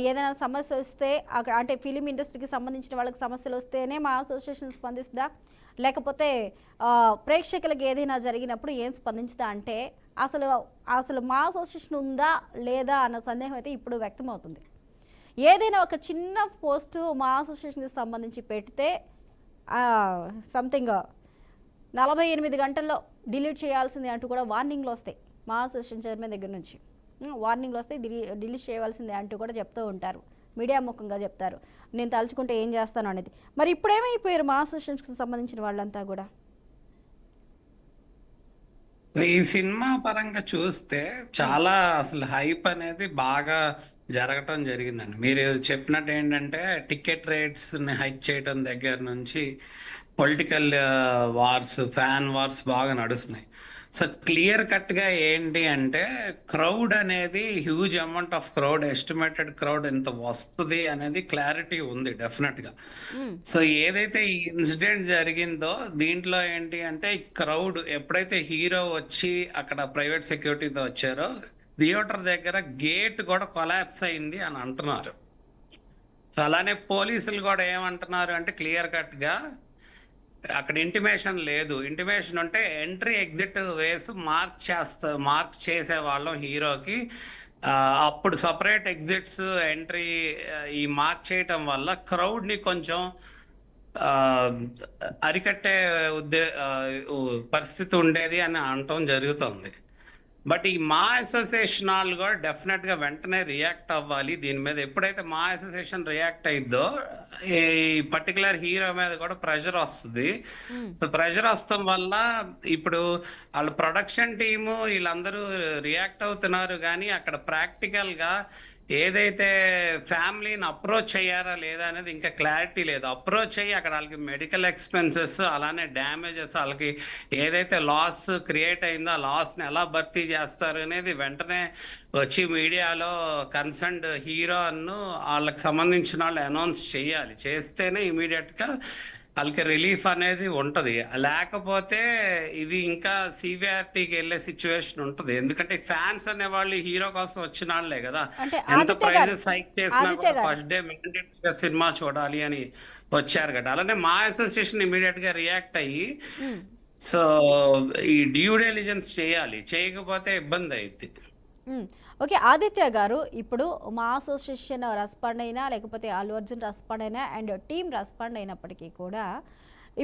ఏదైనా సమస్య వస్తే అక్కడ అంటే ఫిలిం ఇండస్ట్రీకి సంబంధించిన వాళ్ళకి సమస్యలు వస్తేనే మా అసోసియేషన్ స్పందిస్తుందా, లేకపోతే ప్రేక్షకులకు ఏదైనా జరిగినప్పుడు ఏం స్పందించుదా అంటే అసలు మా అసోసియేషన్ ఉందా లేదా అన్న సందేహం అయితే ఇప్పుడు వ్యక్తమవుతుంది. ఏదైనా ఒక చిన్న పోస్టు మా అసోసియేషన్కి సంబంధించి పెడితే సంథింగ్ 48 గంటల్లో డిలీట్ చేయాల్సింది అంటూ కూడా వార్నింగ్లు వస్తాయి. మా అసోసియేషన్ చైర్మన్ దగ్గర నుంచి వార్నింగ్లు వస్తాయి, డిలీట్ చేయవలసిందే అంటూ కూడా చెప్తూ ఉంటారు, మీడియా ముఖంగా చెప్తారు. నేను తలుచుకుంటే ఏం చేస్తాను అనేది. మరి ఇప్పుడేమైపోయారు మా అసోసియేషన్కి సంబంధించిన వాళ్ళంతా కూడా? సో ఈ సినిమా పరంగా చూస్తే చాలా అసలు హైప్ అనేది బాగా జరగటం జరిగిందండి. మీరు చెప్పినట్టు ఏంటంటే టికెట్ రేట్స్ ని హైక్ చేయటం దగ్గర నుంచి పొలిటికల్ వార్స్, ఫ్యాన్ వార్స్ బాగా నడుస్తున్నాయి. సో క్లియర్ కట్ గా ఏంటి అంటే క్రౌడ్ అనేది huge amount of crowd, estimated crowd ఎంత వస్తుంది అనేది క్లారిటీ ఉంది డెఫినెట్ గా. సో ఏదైతే ఈ ఇన్సిడెంట్ జరిగిందో దీంట్లో ఏంటి అంటే క్రౌడ్ ఎప్పుడైతే హీరో వచ్చి అక్కడ ప్రైవేట్ సెక్యూరిటీతో వచ్చారో థియేటర్ దగ్గర గేట్ కూడా కొలాప్స్ అయింది అని అంటున్నారు. సో అలానే పోలీసులు కూడా ఏమంటున్నారు అంటే క్లియర్ కట్ గా అక్కడ ఇంటిమేషన్ లేదు. ఇంటిమేషన్ ఉంటే ఎంట్రీ ఎగ్జిట్ వేసి మార్క్ చేసే వాళ్ళం హీరోకి. అప్పుడు సపరేట్ ఎగ్జిట్స్ ఎంట్రీ ఈ మార్క్ చేయటం వల్ల క్రౌడ్ ని కొంచెం అరికట్టే పరిస్థితి ఉండేది అని అనటం జరుగుతుంది. బట్ ఈ మా అసోసియేషన్ వాళ్ళు కూడా డెఫినెట్ గా వెంటనే రియాక్ట్ అవ్వాలి దీని మీద. ఎప్పుడైతే మా అసోసియేషన్ రియాక్ట్ అయిద్దో ఈ పర్టికులర్ హీరో మీద కూడా ప్రెషర్ వస్తుంది. సో ప్రెషర్ వస్తాం వల్ల ఇప్పుడు వాళ్ళ ప్రొడక్షన్ టీము వీళ్ళందరూ రియాక్ట్ అవుతున్నారు, కానీ అక్కడ ప్రాక్టికల్ గా ఏదైతే ఫ్యామిలీని అప్రోచ్ అయ్యారా లేదా అనేది ఇంకా క్లారిటీ లేదు. అప్రోచ్ అయ్యి అక్కడ వాళ్ళకి మెడికల్ ఎక్స్పెన్సెస్ అలానే డ్యామేజెస్ వాళ్ళకి ఏదైతే లాస్ క్రియేట్ అయిందో ఆ లాస్ని ఎలా భర్తీ చేస్తారు అనేది వెంటనే వచ్చి మీడియాలో కన్సర్న్డ్ హీరోను వాళ్ళకి సంబంధించిన వాళ్ళు అనౌన్స్ చేయాలి. చేస్తేనే ఇమీడియట్గా వాళ్ళకి రిలీఫ్ అనేది ఉంటది. లేకపోతే ఇది ఇంకా సివియారిటీకి వెళ్ళే సిచ్యువేషన్ ఉంటది. ఎందుకంటే ఫ్యాన్స్ అనే వాళ్ళు హీరో కోసం వచ్చిన వాళ్ళే కదా. ఎంత ప్రైజెస్ హైక్ చేసినా కూడా ఫస్ట్ డే మ్యాండేటరీగా సినిమా చూడాలి అని వచ్చారు కదా. అలానే మా అసోసియేషన్ ఇమీడియట్ గా రియాక్ట్ అయ్యి సో ఈ డ్యూ డెలిజెన్స్ చేయాలి, చేయకపోతే ఇబ్బంది అయింది. ఓకే ఆదిత్య గారు, ఇప్పుడు మా అసోసియేషన్ రెస్పాండ్ అయినా లేకపోతే అల్లు అర్జున్ రెస్పాండ్ అయినా అండ్ టీం రెస్పాండ్ అయినప్పటికీ కూడా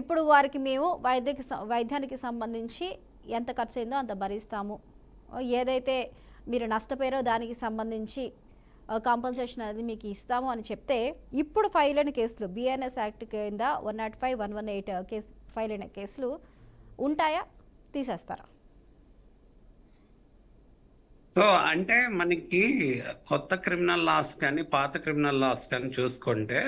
ఇప్పుడు వారికి మేము వైద్యానికి సంబంధించి ఎంత ఖర్చు అయిందో అంత భరిస్తాము, ఏదైతే మీరు నష్టపోయారో దానికి సంబంధించి కాంపన్సేషన్ అనేది మీకు ఇస్తాము అని చెప్తే, ఇప్పుడు ఫైల్ అయిన కేసులు బిఎన్ఎస్ యాక్ట్ కింద 105, 118 కేసు ఫైల్ అయిన కేసులు ఉంటాయా, తీసేస్తారా? సో అంటే మనకి కొత్త క్రిమినల్ లాస్ కానీ పాత క్రిమినల్ లాస్ కానీ చూసుకుంటే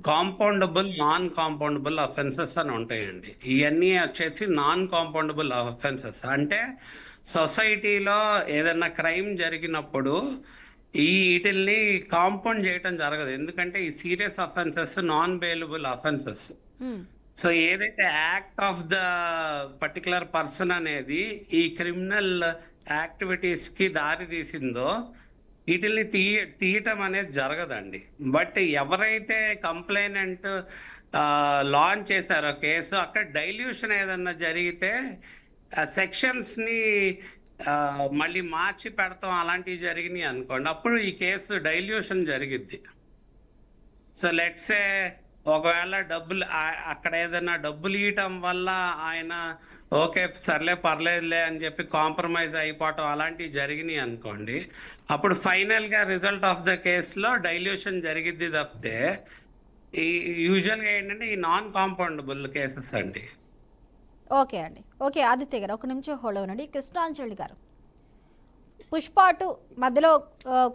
కాంపౌండబుల్, నాన్ కాంపౌండబుల్ అఫెన్సెస్ అని ఉంటాయండి. ఇవన్నీ వచ్చేసి నాన్ కాంపౌండబుల్ అఫెన్సెస్. అంటే సొసైటీలో ఏదైనా క్రైమ్ జరిగినప్పుడు వీటిల్ని కాంపౌండ్ చేయటం జరగదు. ఎందుకంటే ఈ serious offences non bailable offences. So ఏదైతే act of the particular person అనేది ఈ క్రిమినల్ యాక్టివిటీస్ కి దారి తీసిందో వీటిని తీయటం అనేది జరగదండి. బట్ ఎవరైతే కంప్లైనెంట్ లాంచ్ చేశారో కేసు, అక్కడ డైల్యూషన్ ఏదన్నా జరిగితే సెక్షన్స్ ని మళ్ళీ మార్చి పెడతాం అలాంటివి జరిగినాయి అనుకోండి, అప్పుడు ఈ కేసు డైల్యూషన్ జరిగిద్ది. సో లెట్సే ఒకవేళ డబ్బులు అక్కడ ఏదైనా డబ్బులు ఇవ్వటం వల్ల ఆయన ఓకే సర్లే పర్లేదులే అని చెప్పి కాంప్రమైజ్ అయిపోవటం అలాంటివి జరిగినాయి అనుకోండి, అప్పుడు ఫైనల్ గా రిజల్ట్ ఆఫ్ ద కేసులో డైల్యూషన్ జరిగిద్ది తప్పితే ఈ యూజువల్గా ఏంటంటే ఈ నాన్ కాంపౌండబుల్ కేసెస్ అండి. ఓకే అండి. ఓకే ఆదిత్య గారు, ఒక నిమిషం హోల్డ్ అవ్వండి. కృష్ణాంజలి గారు, పుష్ప 2 మధ్యలో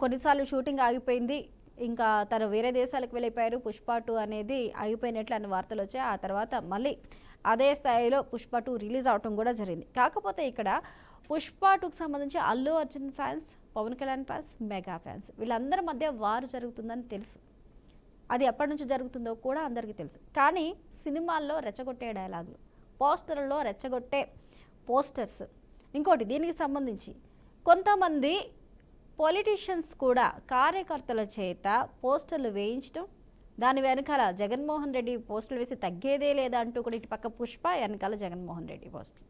కొన్నిసార్లు షూటింగ్ ఆగిపోయింది, ఇంకా తను వేరే దేశాలకు వెళ్ళిపోయారు, పుష్ప 2 అనేది ఆగిపోయినట్లు అనే వార్తలు వచ్చాయి. ఆ తర్వాత మళ్ళీ అదే స్థాయిలో పుష్ప 2 రిలీజ్ అవటం కూడా జరిగింది. కాకపోతే ఇక్కడ పుష్ప 2కి సంబంధించి Allu Arjun fans, Pawan Kalyan fans, mega fans వీళ్ళందరి మధ్య వారు జరుగుతుందని తెలుసు. అది ఎప్పటి నుంచి జరుగుతుందో కూడా అందరికీ తెలుసు. కానీ సినిమాల్లో రెచ్చగొట్టే డైలాగులు, పోస్టర్లలో రెచ్చగొట్టే పోస్టర్స్, ఇంకోటి దీనికి సంబంధించి కొంతమంది పొలిటీషియన్స్ కూడా కార్యకర్తల చేత పోస్టర్లు వేయించడం, దాని వెనకాల జగన్మోహన్ రెడ్డి పోస్టులు వేసి తగ్గేదే లేదా అంటూ కూడా ఇటు పక్క పుష్ప వెనకాల జగన్మోహన్ రెడ్డి పోస్టులు,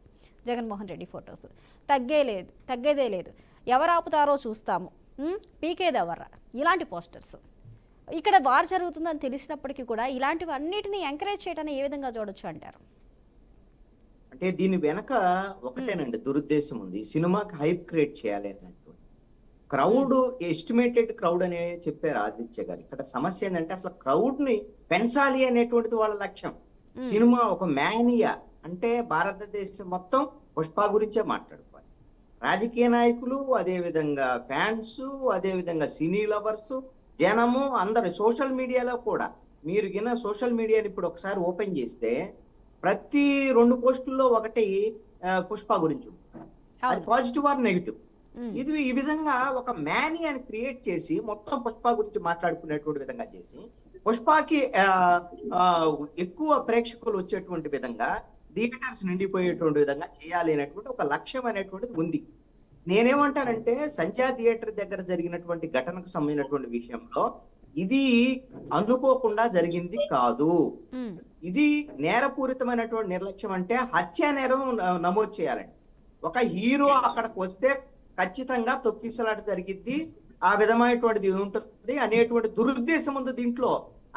జగన్మోహన్ రెడ్డి ఫొటోస్, తగ్గేదే లేదు, ఎవరు ఆపుతారో చూస్తాము, పీకేదెవర్రా, ఇలాంటి పోస్టర్స్. ఇక్కడ వార్ జరుగుతుందని తెలిసినప్పటికీ కూడా ఇలాంటివి అన్నిటిని ఎంకరేజ్ చేయడాన్ని ఏ విధంగా చూడొచ్చు అంటారు? అంటే దీని వెనక ఒకటేనండి దురుద్దేశం ఉంది. సినిమాకి హైప్ క్రియేట్ చేయాలి అన్నట్టు క్రౌడ్, ఎస్టిమేటెడ్ క్రౌడ్ అనే చెప్పారు ఆదిత్య గారు. ఇక్కడ సమస్య ఏంటంటే అసలు క్రౌడ్ ని పెంచాలి అనేటువంటిది వాళ్ళ లక్ష్యం. సినిమా ఒక మేనియా అంటే భారతదేశం మొత్తం పుష్ప గురించే మాట్లాడుకోవాలి. రాజకీయ నాయకులు, అదే విధంగా ఫ్యాన్స్, అదే విధంగా సినీ లవర్స్, జనము అందరు సోషల్ మీడియాలో కూడా. మీరు గిన సోషల్ మీడియాని ఇప్పుడు ఒకసారి ఓపెన్ చేస్తే ప్రతి 2 పోస్టుల్లో ఒకటి పుష్ప గురించి ఉంటుంది. అది పాజిటివ్ ఆర్ నెగిటివ్. ఇది ఈ విధంగా ఒక మేనియాని క్రియేట్ చేసి మొత్తం పుష్ప గురించి మాట్లాడుకునేటువంటి విధంగా చేసి పుష్పకి ఎక్కువ ప్రేక్షకులు వచ్చేటువంటి విధంగా, థియేటర్స్ నిండిపోయేటువంటి విధంగా చేయాలి అనేటువంటి ఒక లక్ష్యం అనేటువంటిది ఉంది. నేనేమంటానంటే సంధ్యా థియేటర్ దగ్గర జరిగినటువంటి ఘటనకు సంబంధించినటువంటి విషయంలో ఇది అనుకోకుండా జరిగింది కాదు. ఉమ్, ఇది నేరపూరితమైనటువంటి నిర్లక్ష్యం. అంటే హత్యా నేరం నమోదు చేయాలండి. ఒక హీరో అక్కడికి వస్తే ఖచ్చితంగా తొక్కిసలాట జరిగిద్ది, ఆ విధమైనటువంటిది ఉంటుంది అనేటువంటి దురుద్దేశం ఉంది దీంట్లో.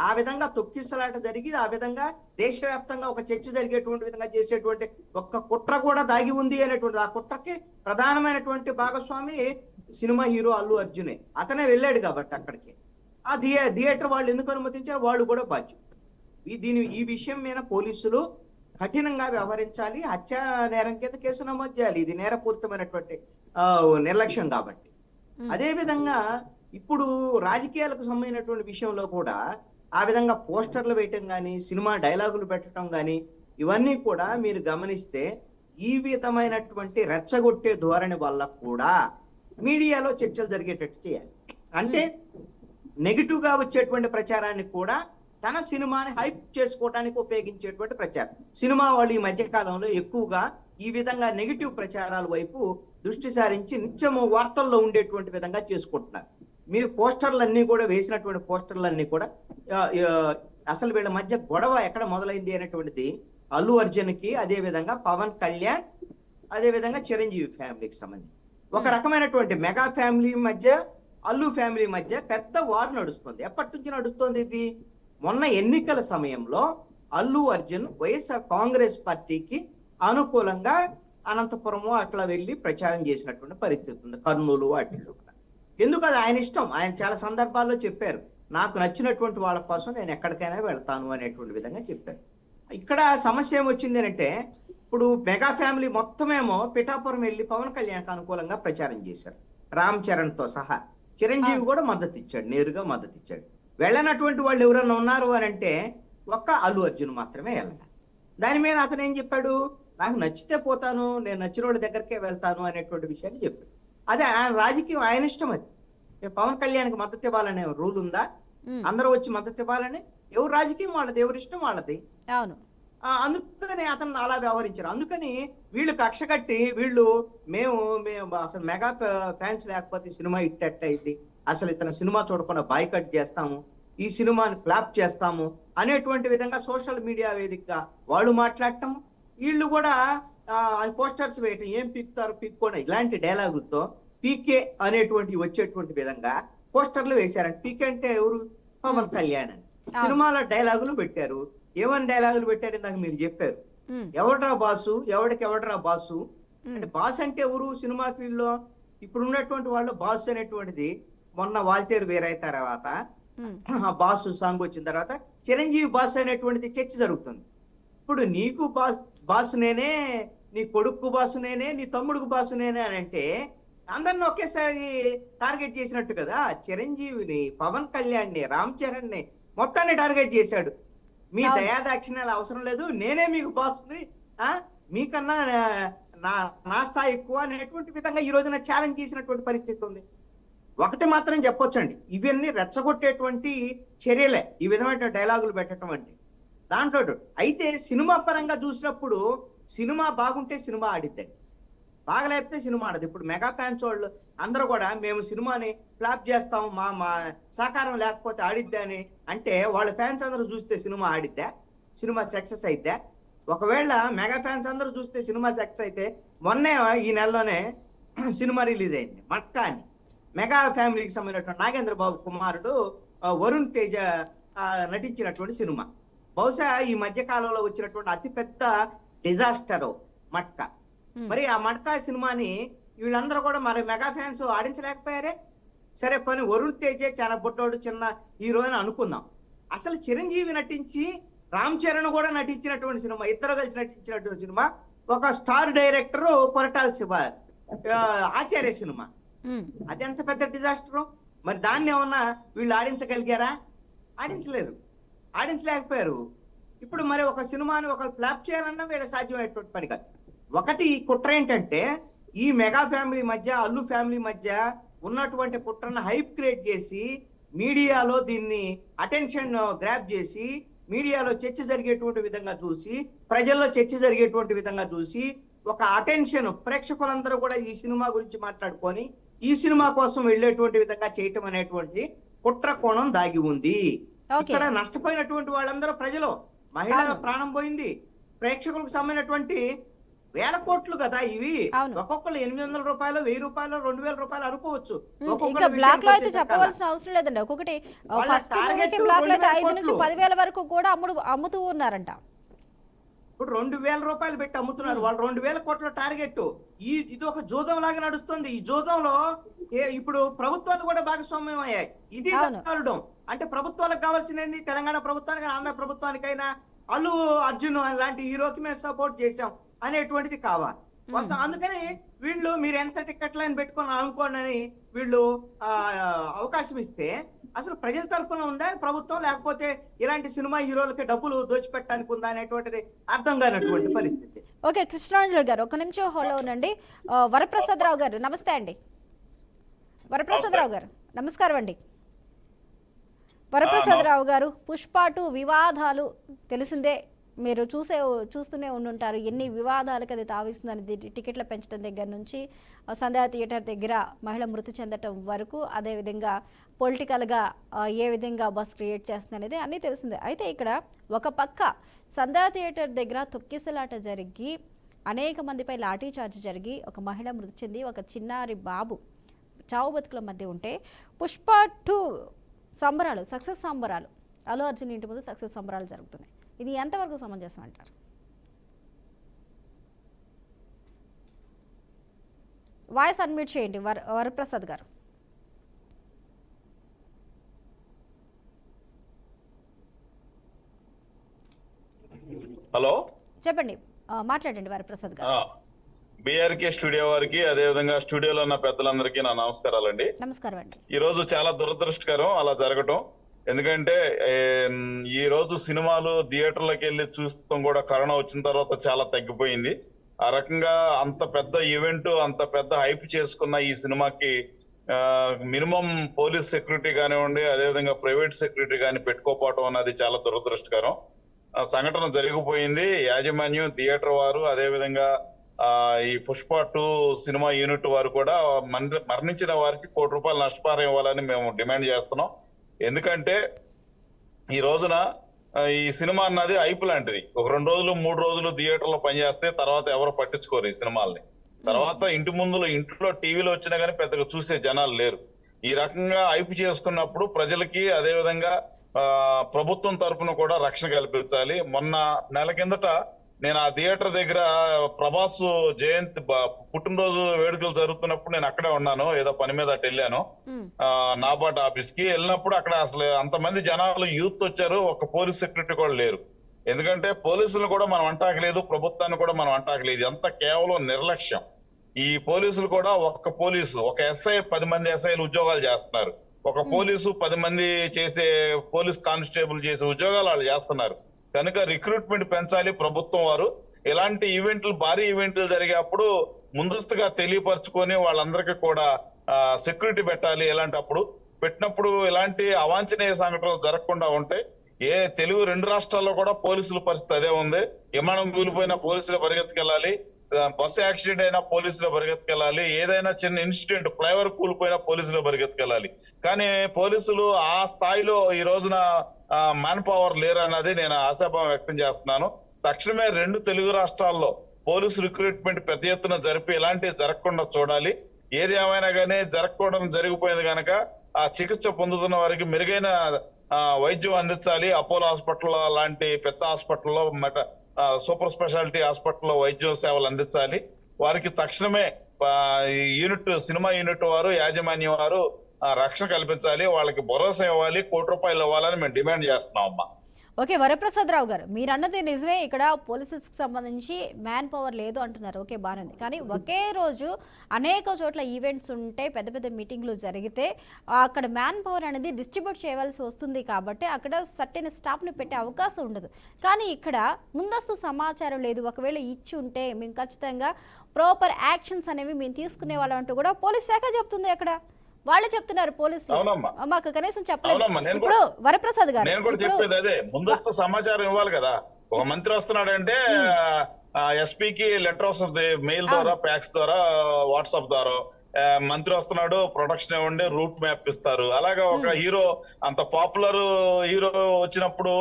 ఆ విధంగా తొక్కిసలాట జరిగి ఆ విధంగా దేశవ్యాప్తంగా ఒక చర్చ జరిగేటువంటి విధంగా చేసేటువంటి ఒక్క కుట్ర కూడా దాగి ఉంది అనేటువంటిది. ఆ కుట్రకి ప్రధానమైనటువంటి భాగస్వామి సినిమా హీరో అల్లు అర్జునే. అతనే వెళ్ళాడు కాబట్టి అక్కడికి. ఆ థియేటర్ వాళ్ళు ఎందుకు అనుమతించారు, వాళ్ళు కూడా బాధ్యులు. ఈ విషయం మీద పోలీసులు కఠినంగా వ్యవహరించాలి. హత్యా నేరం కింద కేసు నమోదు చేయాలి. ఇది నేరపూరితమైనటువంటి నిర్లక్ష్యం కాబట్టి. అదే విధంగా ఇప్పుడు రాజకీయాలకు సంబంధించినటువంటి విషయంలో కూడా ఆ విధంగా పోస్టర్లు వేయటం కానీ, సినిమా డైలాగులు పెట్టడం కానీ, ఇవన్నీ కూడా మీరు గమనిస్తే ఈ విధమైనటువంటి రెచ్చగొట్టే ధోరణి వల్ల కూడా మీడియాలో చర్చలు జరిగేటట్టు చేయాలి. అంటే నెగిటివ్ గా వచ్చేటువంటి ప్రచారాన్ని కూడా తన సినిమాని హైప్ చేసుకోవడానికి ఉపయోగించేటువంటి ప్రచారం. సినిమా వాళ్ళు ఈ మధ్య కాలంలో ఎక్కువగా ఈ విధంగా నెగిటివ్ ప్రచారాల వైపు దృష్టి సారించి నిత్యము వార్తల్లో ఉండేటువంటి విధంగా చేసుకుంటున్నారు. మీరు పోస్టర్లన్నీ కూడా వేసినటువంటి పోస్టర్లన్నీ కూడా అసలు వీళ్ళ మధ్య గొడవ ఎక్కడ మొదలైంది అనేటువంటిది అల్లు అర్జున్కి, అదే విధంగా పవన్ కళ్యాణ్, అదే విధంగా చిరంజీవి ఫ్యామిలీకి సంబంధించి ఒక రకమైనటువంటి మెగా ఫ్యామిలీ మధ్య, అల్లు ఫ్యామిలీ మధ్య పెద్ద వార్ నడుస్తుంది. ఎప్పటి నుంచి నడుస్తుంది ఇది? మొన్న ఎన్నికల సమయంలో అల్లు అర్జున్ వైఎస్ఆర్ కాంగ్రెస్ పార్టీకి అనుకూలంగా అనంతపురము అట్లా వెళ్ళి ప్రచారం చేసినటువంటి పరిస్థితి ఉంది, కర్నూలు వాటిలో. ఎందుకు? అది ఆయన ఇష్టం. ఆయన చాలా సందర్భాల్లో చెప్పారు, నాకు నచ్చినటువంటి వాళ్ళ కోసం నేను ఎక్కడికైనా వెళ్తాను అనేటువంటి విధంగా చెప్పారు. ఇక్కడ సమస్య ఏమొచ్చింది అంటే, ఇప్పుడు మెగా ఫ్యామిలీ మొత్తమేమో పిఠాపురం వెళ్ళి పవన్ కళ్యాణ్కి అనుకూలంగా ప్రచారం చేశారు, రామ్ చరణ్ తో సహా. చిరంజీవి కూడా మద్దతు ఇచ్చాడు, నేరుగా మద్దతు ఇచ్చాడు. వెళ్ళనటువంటి వాళ్ళు ఎవరైనా ఉన్నారు అని అంటే ఒక్క అల్లు అర్జున్ మాత్రమే వెళ్ళాలి. దాని మీద అతను ఏం చెప్పాడు, నాకు నచ్చితే పోతాను, నేను నచ్చిన వాళ్ళ దగ్గరికే వెళ్తాను అనేటువంటి విషయాన్ని చెప్పాడు. అదే ఆయన రాజకీయం, ఆయన ఇష్టం. అది పవన్ కళ్యాణ్కి మద్దతు ఇవ్వాలనే రూల్ ఉందా? అందరూ వచ్చి మద్దతు ఇవ్వాలని? ఎవరు రాజకీయం వాళ్ళది, ఎవరి ఇష్టం వాళ్ళది. అవును. అందుకని అతను అలా వ్యవహరించారు. అందుకని వీళ్ళు కక్ష కట్టి వీళ్ళు మేము అసలు మెగా ఫ్యాన్స్ లేకపోతే సినిమా హిట్ అయింది, అసలు ఇతను సినిమా చూడకుండా బాయ్కట్ చేస్తాము, ఈ సినిమాని ఫ్లాప్ చేస్తాము అనేటువంటి విధంగా సోషల్ మీడియా వేదికగా వాళ్ళు మాట్లాడటం, వీళ్ళు కూడా పోస్టర్స్ వేయటం, ఏం పీక్తారు పీక్కోని ఇలాంటి డైలాగులతో పీకే అనేటువంటి వచ్చేటువంటి విధంగా పోస్టర్లు వేశారంట. పీకే అంటే ఎవరు? పవన్ కళ్యాణ్ అని. సినిమాలో డైలాగులు పెట్టారు. ఏమని డైలాగులు పెట్టారు ఇందాక మీరు చెప్పారు, ఎవడ్రా బాసు, ఎవడిరా బాసు అంటే. బాస్ అంటే ఎవరు సినిమా ఫీల్డ్ లో? ఇప్పుడు ఉన్నటువంటి వాళ్ళు బాస్ అనేటువంటిది మొన్న వాల్తేరు వేరైన తర్వాత బాసు సాంగ్ వచ్చిన తర్వాత చిరంజీవి బాస్ అనేటువంటిది చర్చ జరుగుతుంది. ఇప్పుడు నీకు బాసు నేనే, నీ కొడుకు బాసు నేనే, నీ తమ్ముడుకు బాసు నేనే అని అంటే అందరిని ఒకేసారి టార్గెట్ చేసినట్టు కదా. చిరంజీవిని, పవన్ కళ్యాణ్ని, రామ్ చరణ్ని మొత్తాన్ని టార్గెట్ చేశాడు. మీ దయాదాక్షిణ్యాలు అవసరం లేదు, నేనే మీకు బాసుని, మీకన్నా నా స్థాయి ఎక్కువ అనేటువంటి విధంగా ఈ రోజున ఛాలెంజ్ చేసినటువంటి పరిస్థితి ఉంది. ఒకటి మాత్రం చెప్పొచ్చండి, ఇవన్నీ రెచ్చగొట్టేటువంటి చర్యలే ఈ విధమైన డైలాగులు పెట్టడం అంటే. దాంట్లో అయితే సినిమా పరంగా చూసినప్పుడు సినిమా బాగుంటే సినిమా ఆడిద్దండి, బాగలేకపోతే సినిమా ఆడదు. ఇప్పుడు మెగా ఫ్యాన్స్ వాళ్ళు అందరూ కూడా మేము సినిమాని ఫ్లాప్ చేస్తాం, మా సహకారం లేకపోతే ఆడిద్దా అని అంటే వాళ్ళ ఫ్యాన్స్ అందరూ చూస్తే సినిమా ఆడిద్దా? సినిమా సక్సెస్ అయిద్దా? ఒకవేళ మెగా ఫ్యాన్స్ అందరూ చూస్తే సినిమా సక్సెస్ అయితే, మొన్నే ఈ నెలలోనే సినిమా రిలీజ్ అయింది మట్కా అని. మెగా ఫ్యామిలీకి సంబంధించినటువంటి నాగేంద్ర బాబు కుమారుడు వరుణ్ తేజ నటించినటువంటి సినిమా. బహుశా ఈ మధ్య కాలంలో వచ్చినటువంటి అతిపెద్ద డిజాస్టర్ మట్కా. మరి ఆ మట్కా సినిమాని వీళ్ళందరూ కూడా మరి మెగా ఫ్యాన్స్ ఆడించలేకపోయారే. సరే పని వరుణ్ తేజే చాలా బుట్టోడు చిన్న హీరో అని అనుకుందాం. అసలు చిరంజీవి నటించి రామ్ చరణ్ కూడా నటించినటువంటి సినిమా, ఇద్దరు కలిసి నటించినటువంటి సినిమా, ఒక స్టార్ డైరెక్టర్ కొరటాల శివ ఆచార్య సినిమా. అది ఎంత పెద్ద డిజాస్టర్. మరి దాన్ని ఏమన్నా వీళ్ళు ఆడించగలిగారా? ఆడించలేకపోయారు. ఇప్పుడు మరి ఒక సినిమాని ఒకరు ఫ్లాప్ చేయాలన్నా వీళ్ళ సాధ్యమైనటువంటి పని కాదు. ఒకటి కుట్ర ఏంటంటే, ఈ మెగా ఫ్యామిలీ మధ్య, అల్లు ఫ్యామిలీ మధ్య ఉన్నటువంటి కుట్రను హైప్ క్రియేట్ చేసి మీడియాలో దీన్ని అటెన్షన్ గ్రాప్ చేసి మీడియాలో చర్చ జరిగేటువంటి విధంగా చూసి, ప్రజల్లో చర్చ జరిగేటువంటి విధంగా చూసి ఒక అటెన్షన్, ప్రేక్షకులందరూ కూడా ఈ సినిమా గురించి మాట్లాడుకొని ఈ సినిమా కోసం వెళ్ళేటువంటి విధంగా చేయటం అనేటువంటి కుట్ర కోణం దాగి ఉంది. ఇక్కడ నష్టపోయినటువంటి వాళ్ళందరూ ప్రజలు, మహిళ ప్రాణం పోయింది, ప్రేక్షకులకు సంబంధించినటువంటి వేల కోట్లు కదా ఇవి. ఒక్కొక్కరు 800 రూపాయలు, 1000 రూపాయలు, 2000 రూపాయలు అనుకోవచ్చు. బ్లాక్ లో అయితే చెప్పవలసిన అవసరం లేదండి. ఒక్కొక్కటి బ్లాక్ లో అయితే 5 నుంచి 10,000 వరకు కూడా అమ్ముతూ ఉన్నారంట. ఇప్పుడు 2000 రూపాయలు పెట్టి అమ్ముతున్నారు వాళ్ళు. 2000 కోట్ల టార్గెట్. ఇది ఒక జూదం లాగా నడుస్తుంది. ఈ జూదంలో ఇప్పుడు ప్రభుత్వాలు కూడా భాగస్వామ్యం అయ్యాయి. ఇది దారుణం. అంటే ప్రభుత్వాలకు కావాల్సింది తెలంగాణ ప్రభుత్వానికి, ఆంధ్ర ప్రభుత్వానికైనా అల్లు అర్జున్ లాంటి హీరోకి మేము సపోర్ట్ చేశాం అనేటువంటిది కావాలి. అందుకని వీళ్ళు మీరు ఎంత టికెట్ లైన్ పెట్టుకొని అనుకోండి అని వీళ్ళు అవకాశం ఇస్తే అసలు ప్రజల తరఫున ఉందా ప్రభుత్వం, లేకపోతే ఇలాంటి సినిమా హీరోలకి డబ్బులు దోచిపెట్టడానికి ఉందా అనేటువంటిది అర్థం కానటువంటి పరిస్థితి. ఓకే, కృష్ణాంజలి గారు ఒక నిమిషం హోల్డ్ ఉండండి. వరప్రసాద్ రావు గారు నమస్తే అండి. వరప్రసాద్ రావు గారు నమస్కారం అండి. వరప్రసాద్ రావు గారు, పుష్ప 2 వివాదాలు తెలిసిందే, మీరు చూస్తూనే ఉండుంటారు ఎన్ని వివాదాలకు అది తావిస్తుందని. టికెట్ల పెంచడం దగ్గర నుంచి సంధ్యా థియేటర్ దగ్గర మహిళ మృతి చెందటం వరకు, అదేవిధంగా పొలిటికల్గా ఏ విధంగా బస్ క్రియేట్ చేస్తుంది అనేది అన్నీ తెలిసిందే. అయితే ఇక్కడ ఒక పక్క సంధ్యా థియేటర్ దగ్గర తొక్కిసలాట జరిగి అనేక మందిపై లాఠీ చార్జ్ జరిగి ఒక మహిళ మృతి చెంది ఒక చిన్నారి బాబు చావు బతుకుల మధ్య ఉంటే, పుష్ప 2 సంబరాలు, సక్సెస్ సంబరాలు, అల్లు అర్జున్ ఇంటి ముందు సక్సెస్ సంబరాలు జరుగుతున్నాయి. ఇది ఎంతవరకు సమంజసం అంటారు? వాయిస్ అన్మ్యూట్ చేయండి వరప్రసాద్ గారు. హలో, చెప్పండి, మాట్లాడండి వరప్రసాద్ గారు. బిఆర్కే స్టూడియో వారికి, అదేవిధంగా స్టూడియోలో ఉన్న పెద్దలందరికీ నా నమస్కారాలండి. నమస్కారం అండి. ఈ రోజు చాలా దురదృష్టకరం అలా జరగటం. ఎందుకంటే ఈ రోజు సినిమాలు థియేటర్లకు వెళ్ళి చూస్తాం కూడా కరోనా వచ్చిన తర్వాత చాలా తగ్గిపోయింది. ఆ రకంగా అంత పెద్ద ఈవెంట్, అంత పెద్ద హైప్ చేసుకున్న ఈ సినిమాకి మినిమం పోలీస్ సెక్యూరిటీ కానివ్వండి, అదేవిధంగా ప్రైవేట్ సెక్యూరిటీ కానీ పెట్టుకోపోవటం అన్నది చాలా దురదృష్టకరం. సంఘటన జరిగిపోయింది. యాజమాన్యం, థియేటర్ వారు, అదేవిధంగా ఈ పుష్ప 2 సినిమా యూనిట్ వారు కూడా మరణించిన వారికి ₹1 కోటి నష్టపరిహారం ఇవ్వాలని మేము డిమాండ్ చేస్తున్నాం. ఎందుకంటే ఈ రోజున ఈ సినిమా అన్నది హైప్ లాంటిది. ఒక 2 రోజులు 3 రోజులు థియేటర్లో పనిచేస్తే తర్వాత ఎవరు పట్టించుకోరు ఈ సినిమాల్ని. తర్వాత ఇంట్లో టీవీలో వచ్చినా కానీ పెద్దగా చూసే జనాలు లేరు. ఈ రకంగా హైప్ చేసుకున్నప్పుడు ప్రజలకి, అదేవిధంగా ప్రభుత్వం తరఫున కూడా రక్షణ కల్పించాలి. మొన్న నెల కిందట నేను ఆ థియేటర్ దగ్గర ప్రభాస్ జయంతి పుట్టినరోజు వేడుకలు జరుగుతున్నప్పుడు నేను అక్కడే ఉన్నాను. ఏదో పని మీద అటు వెళ్ళాను నాబార్డ్ ఆఫీస్ కి. వెళ్ళినప్పుడు అక్కడ అసలు అంతమంది జనాలు, యూత్ వచ్చారు, ఒక పోలీస్ సెక్యూరిటీ కూడా లేరు. ఎందుకంటే పోలీసులు కూడా మనం అంటాకలేదు, ప్రభుత్వాన్ని కూడా మనం అంటాకలేదు. ఎంత కేవలం నిర్లక్ష్యం. ఈ పోలీసులు కూడా ఒక ఎస్ఐ 10 మంది ఎస్ఐలు ఉద్యోగాలు చేస్తున్నారు. ఒక పోలీసు 10 మంది చేసే పోలీస్ కానిస్టేబుల్ చేసే ఉద్యోగాలు వాళ్ళు చేస్తున్నారు. కనుక రిక్రూట్మెంట్ పెంచాలి ప్రభుత్వం వారు. ఇలాంటి ఈవెంట్లు, భారీ ఈవెంట్లు జరిగేప్పుడు ముందస్తుగా తెలియపరచుకొని వాళ్ళందరికీ కూడా సెక్యూరిటీ పెట్టాలి. ఇలాంటప్పుడు పెట్టినప్పుడు ఇలాంటి అవాంఛనీయ సంఘటనలు జరగకుండా ఉంటాయి. తెలుగు 2 రాష్ట్రాల్లో కూడా పోలీసుల పరిస్థితి అదే ఉంది. విమానం కూలిపోయినా పోలీసులు పరిగెత్తుకెళ్ళాలి, బస్సు యాక్సిడెంట్ అయినా పోలీసులు పరిగెత్తుకెళ్ళాలి, ఏదైనా చిన్న ఇన్సిడెంట్ ఫ్లైఓవర్ కూలిపోయినా పోలీసులు పరిగెత్తుకెళ్ళాలి. కానీ పోలీసులు ఆ స్థాయిలో ఈ రోజున మ్యాన్ పవర్ లేరు అన్నది నేను ఆశాభావం వ్యక్తం చేస్తున్నాను. తక్షణమే 2 తెలుగు రాష్ట్రాల్లో పోలీసు రిక్రూట్మెంట్ పెద్ద ఎత్తున జరిపి ఇలాంటివి జరగకుండా చూడాలి. ఏది ఏమైనా కానీ జరగకూడదు జరిగిపోయింది కనుక ఆ చికిత్స పొందుతున్న వారికి మెరుగైన వైద్యం అందించాలి. అపోలో హాస్పిటల్ లాంటి పెద్ద హాస్పిటల్లో, సూపర్ స్పెషాలిటీ హాస్పిటల్లో వైద్య సేవలు అందించాలి. వారికి తక్షణమే సినిమా యూనిట్ వారు, యాజమాన్యం వారు రక్షణ కల్పించాలి. వాళ్ళకి భరోసా ఇవ్వాలి, ₹1 కోటి ఇవ్వాలని మేము డిమాండ్ చేస్తున్నాం అమ్మా. ఓకే, వరప్రసాద్ రావు గారు, మీరు అన్నది నిజమే. ఇక్కడ పోలీసెస్కి సంబంధించి మ్యాన్ పవర్ లేదు అంటున్నారు. ఓకే, బాగానే ఉంది. కానీ ఒకే రోజు అనేక చోట్ల ఈవెంట్స్ ఉంటే, పెద్ద పెద్ద మీటింగ్లు జరిగితే అక్కడ మ్యాన్ పవర్ అనేది డిస్ట్రిబ్యూట్ చేయవలసి వస్తుంది. కాబట్టి అక్కడ సర్టెన్ స్టాఫ్ని పెట్టే అవకాశం ఉండదు. కానీ ఇక్కడ ముందస్తు సమాచారం లేదు. ఒకవేళ ఇచ్చి ఉంటే మేము ఖచ్చితంగా ప్రాపర్ యాక్షన్స్ అనేవి మేము తీసుకునే వాళ్ళం అంటూ కూడా పోలీస్ శాఖ చెప్తుంది. అక్కడ వాళ్ళే చెప్తున్నారు పోలీసులు, మాకు కనీసం చెప్పలేదు. ఇప్పుడు వరప్రసాద్ గారు, నేను కూడా చెప్పేది అదే, ముందస్తు సమాచారం ఇవ్వాలి కదా. ఒక మంత్రి వస్తున్నాడంటే ఎస్పీకి లెటర్ వస్తుంది మెయిల్ ద్వారా, ఫ్యాక్స్ ద్వారా, వాట్సాప్ ద్వారా. మంత్రి వస్తున్నాడు, ప్రొడక్షన్ ఇవ్వండి, రూట్ మ్యాప్ ఇస్తారు. అలాగా ఒక హీరో, అంత పాపులర్ హీరో వచ్చినప్పుడు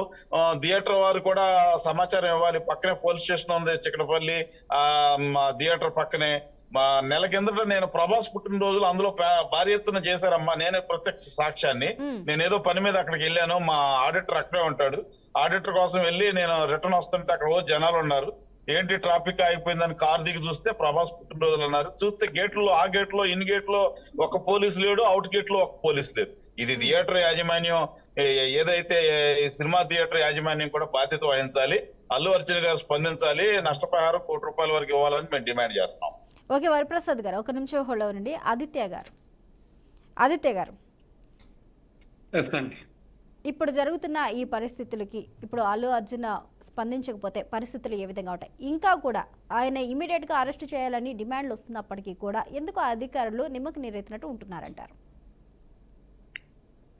థియేటర్ వారు కూడా సమాచారం ఇవ్వాలి. పక్కనే పోలీస్ స్టేషన్ ఉంది చిక్కడపల్లి, థియేటర్ పక్కనే. నెల కిందట నేను ప్రభాస్ పుట్టినరోజులు అందులో భారీ ఎత్తున చేశారమ్మా, నేనే ప్రత్యక్ష సాక్ష్యాన్ని. నేనేదో పని మీద అక్కడికి వెళ్ళాను, మా ఆడిటర్ అక్కడే ఉంటాడు. ఆడిటర్ కోసం వెళ్ళి నేను రిటర్న్ వస్తుంటే అక్కడ జనాలు ఉన్నారు. ఏంటి ట్రాఫిక్ ఆగిపోయిందని కార్ దిగి చూస్తే ప్రభాస్ పుట్టినరోజులు అన్నారు. చూస్తే గేట్లో, ఆ గేట్ లో, ఇన్ గేట్ లో ఒక పోలీస్ లేడు, అవుట్ గేట్ లో ఒక పోలీస్ లేడు. ఇది థియేటర్ యాజమాన్యం, ఏదైతే సినిమా థియేటర్ యాజమాన్యం కూడా బాధ్యత వహించాలి. అల్లు అర్జున్ గారు స్పందించాలి. నష్టపరిహారం ₹1,00,00,000 వరకు ఇవ్వాలని మేము డిమాండ్ చేస్తున్నాం. ఓకే వరప్రసాద్ గారు, ఒక నిమిషం హోల్డ్ అవ్వండి. ఆదిత్య గారు ఇప్పుడు జరుగుతున్న ఈ పరిస్థితులకి ఇప్పుడు అల్లు అర్జున్ స్పందించకపోతే పరిస్థితులు ఏ విధంగా ఉంటాయి? ఇంకా కూడా ఆయన ఇమీడియట్గా అరెస్ట్ చేయాలని డిమాండ్లు వస్తున్నప్పటికీ కూడా ఎందుకు అధికారులు నిమ్మకు నీరెత్తినట్టు ఉంటున్నారంటారు?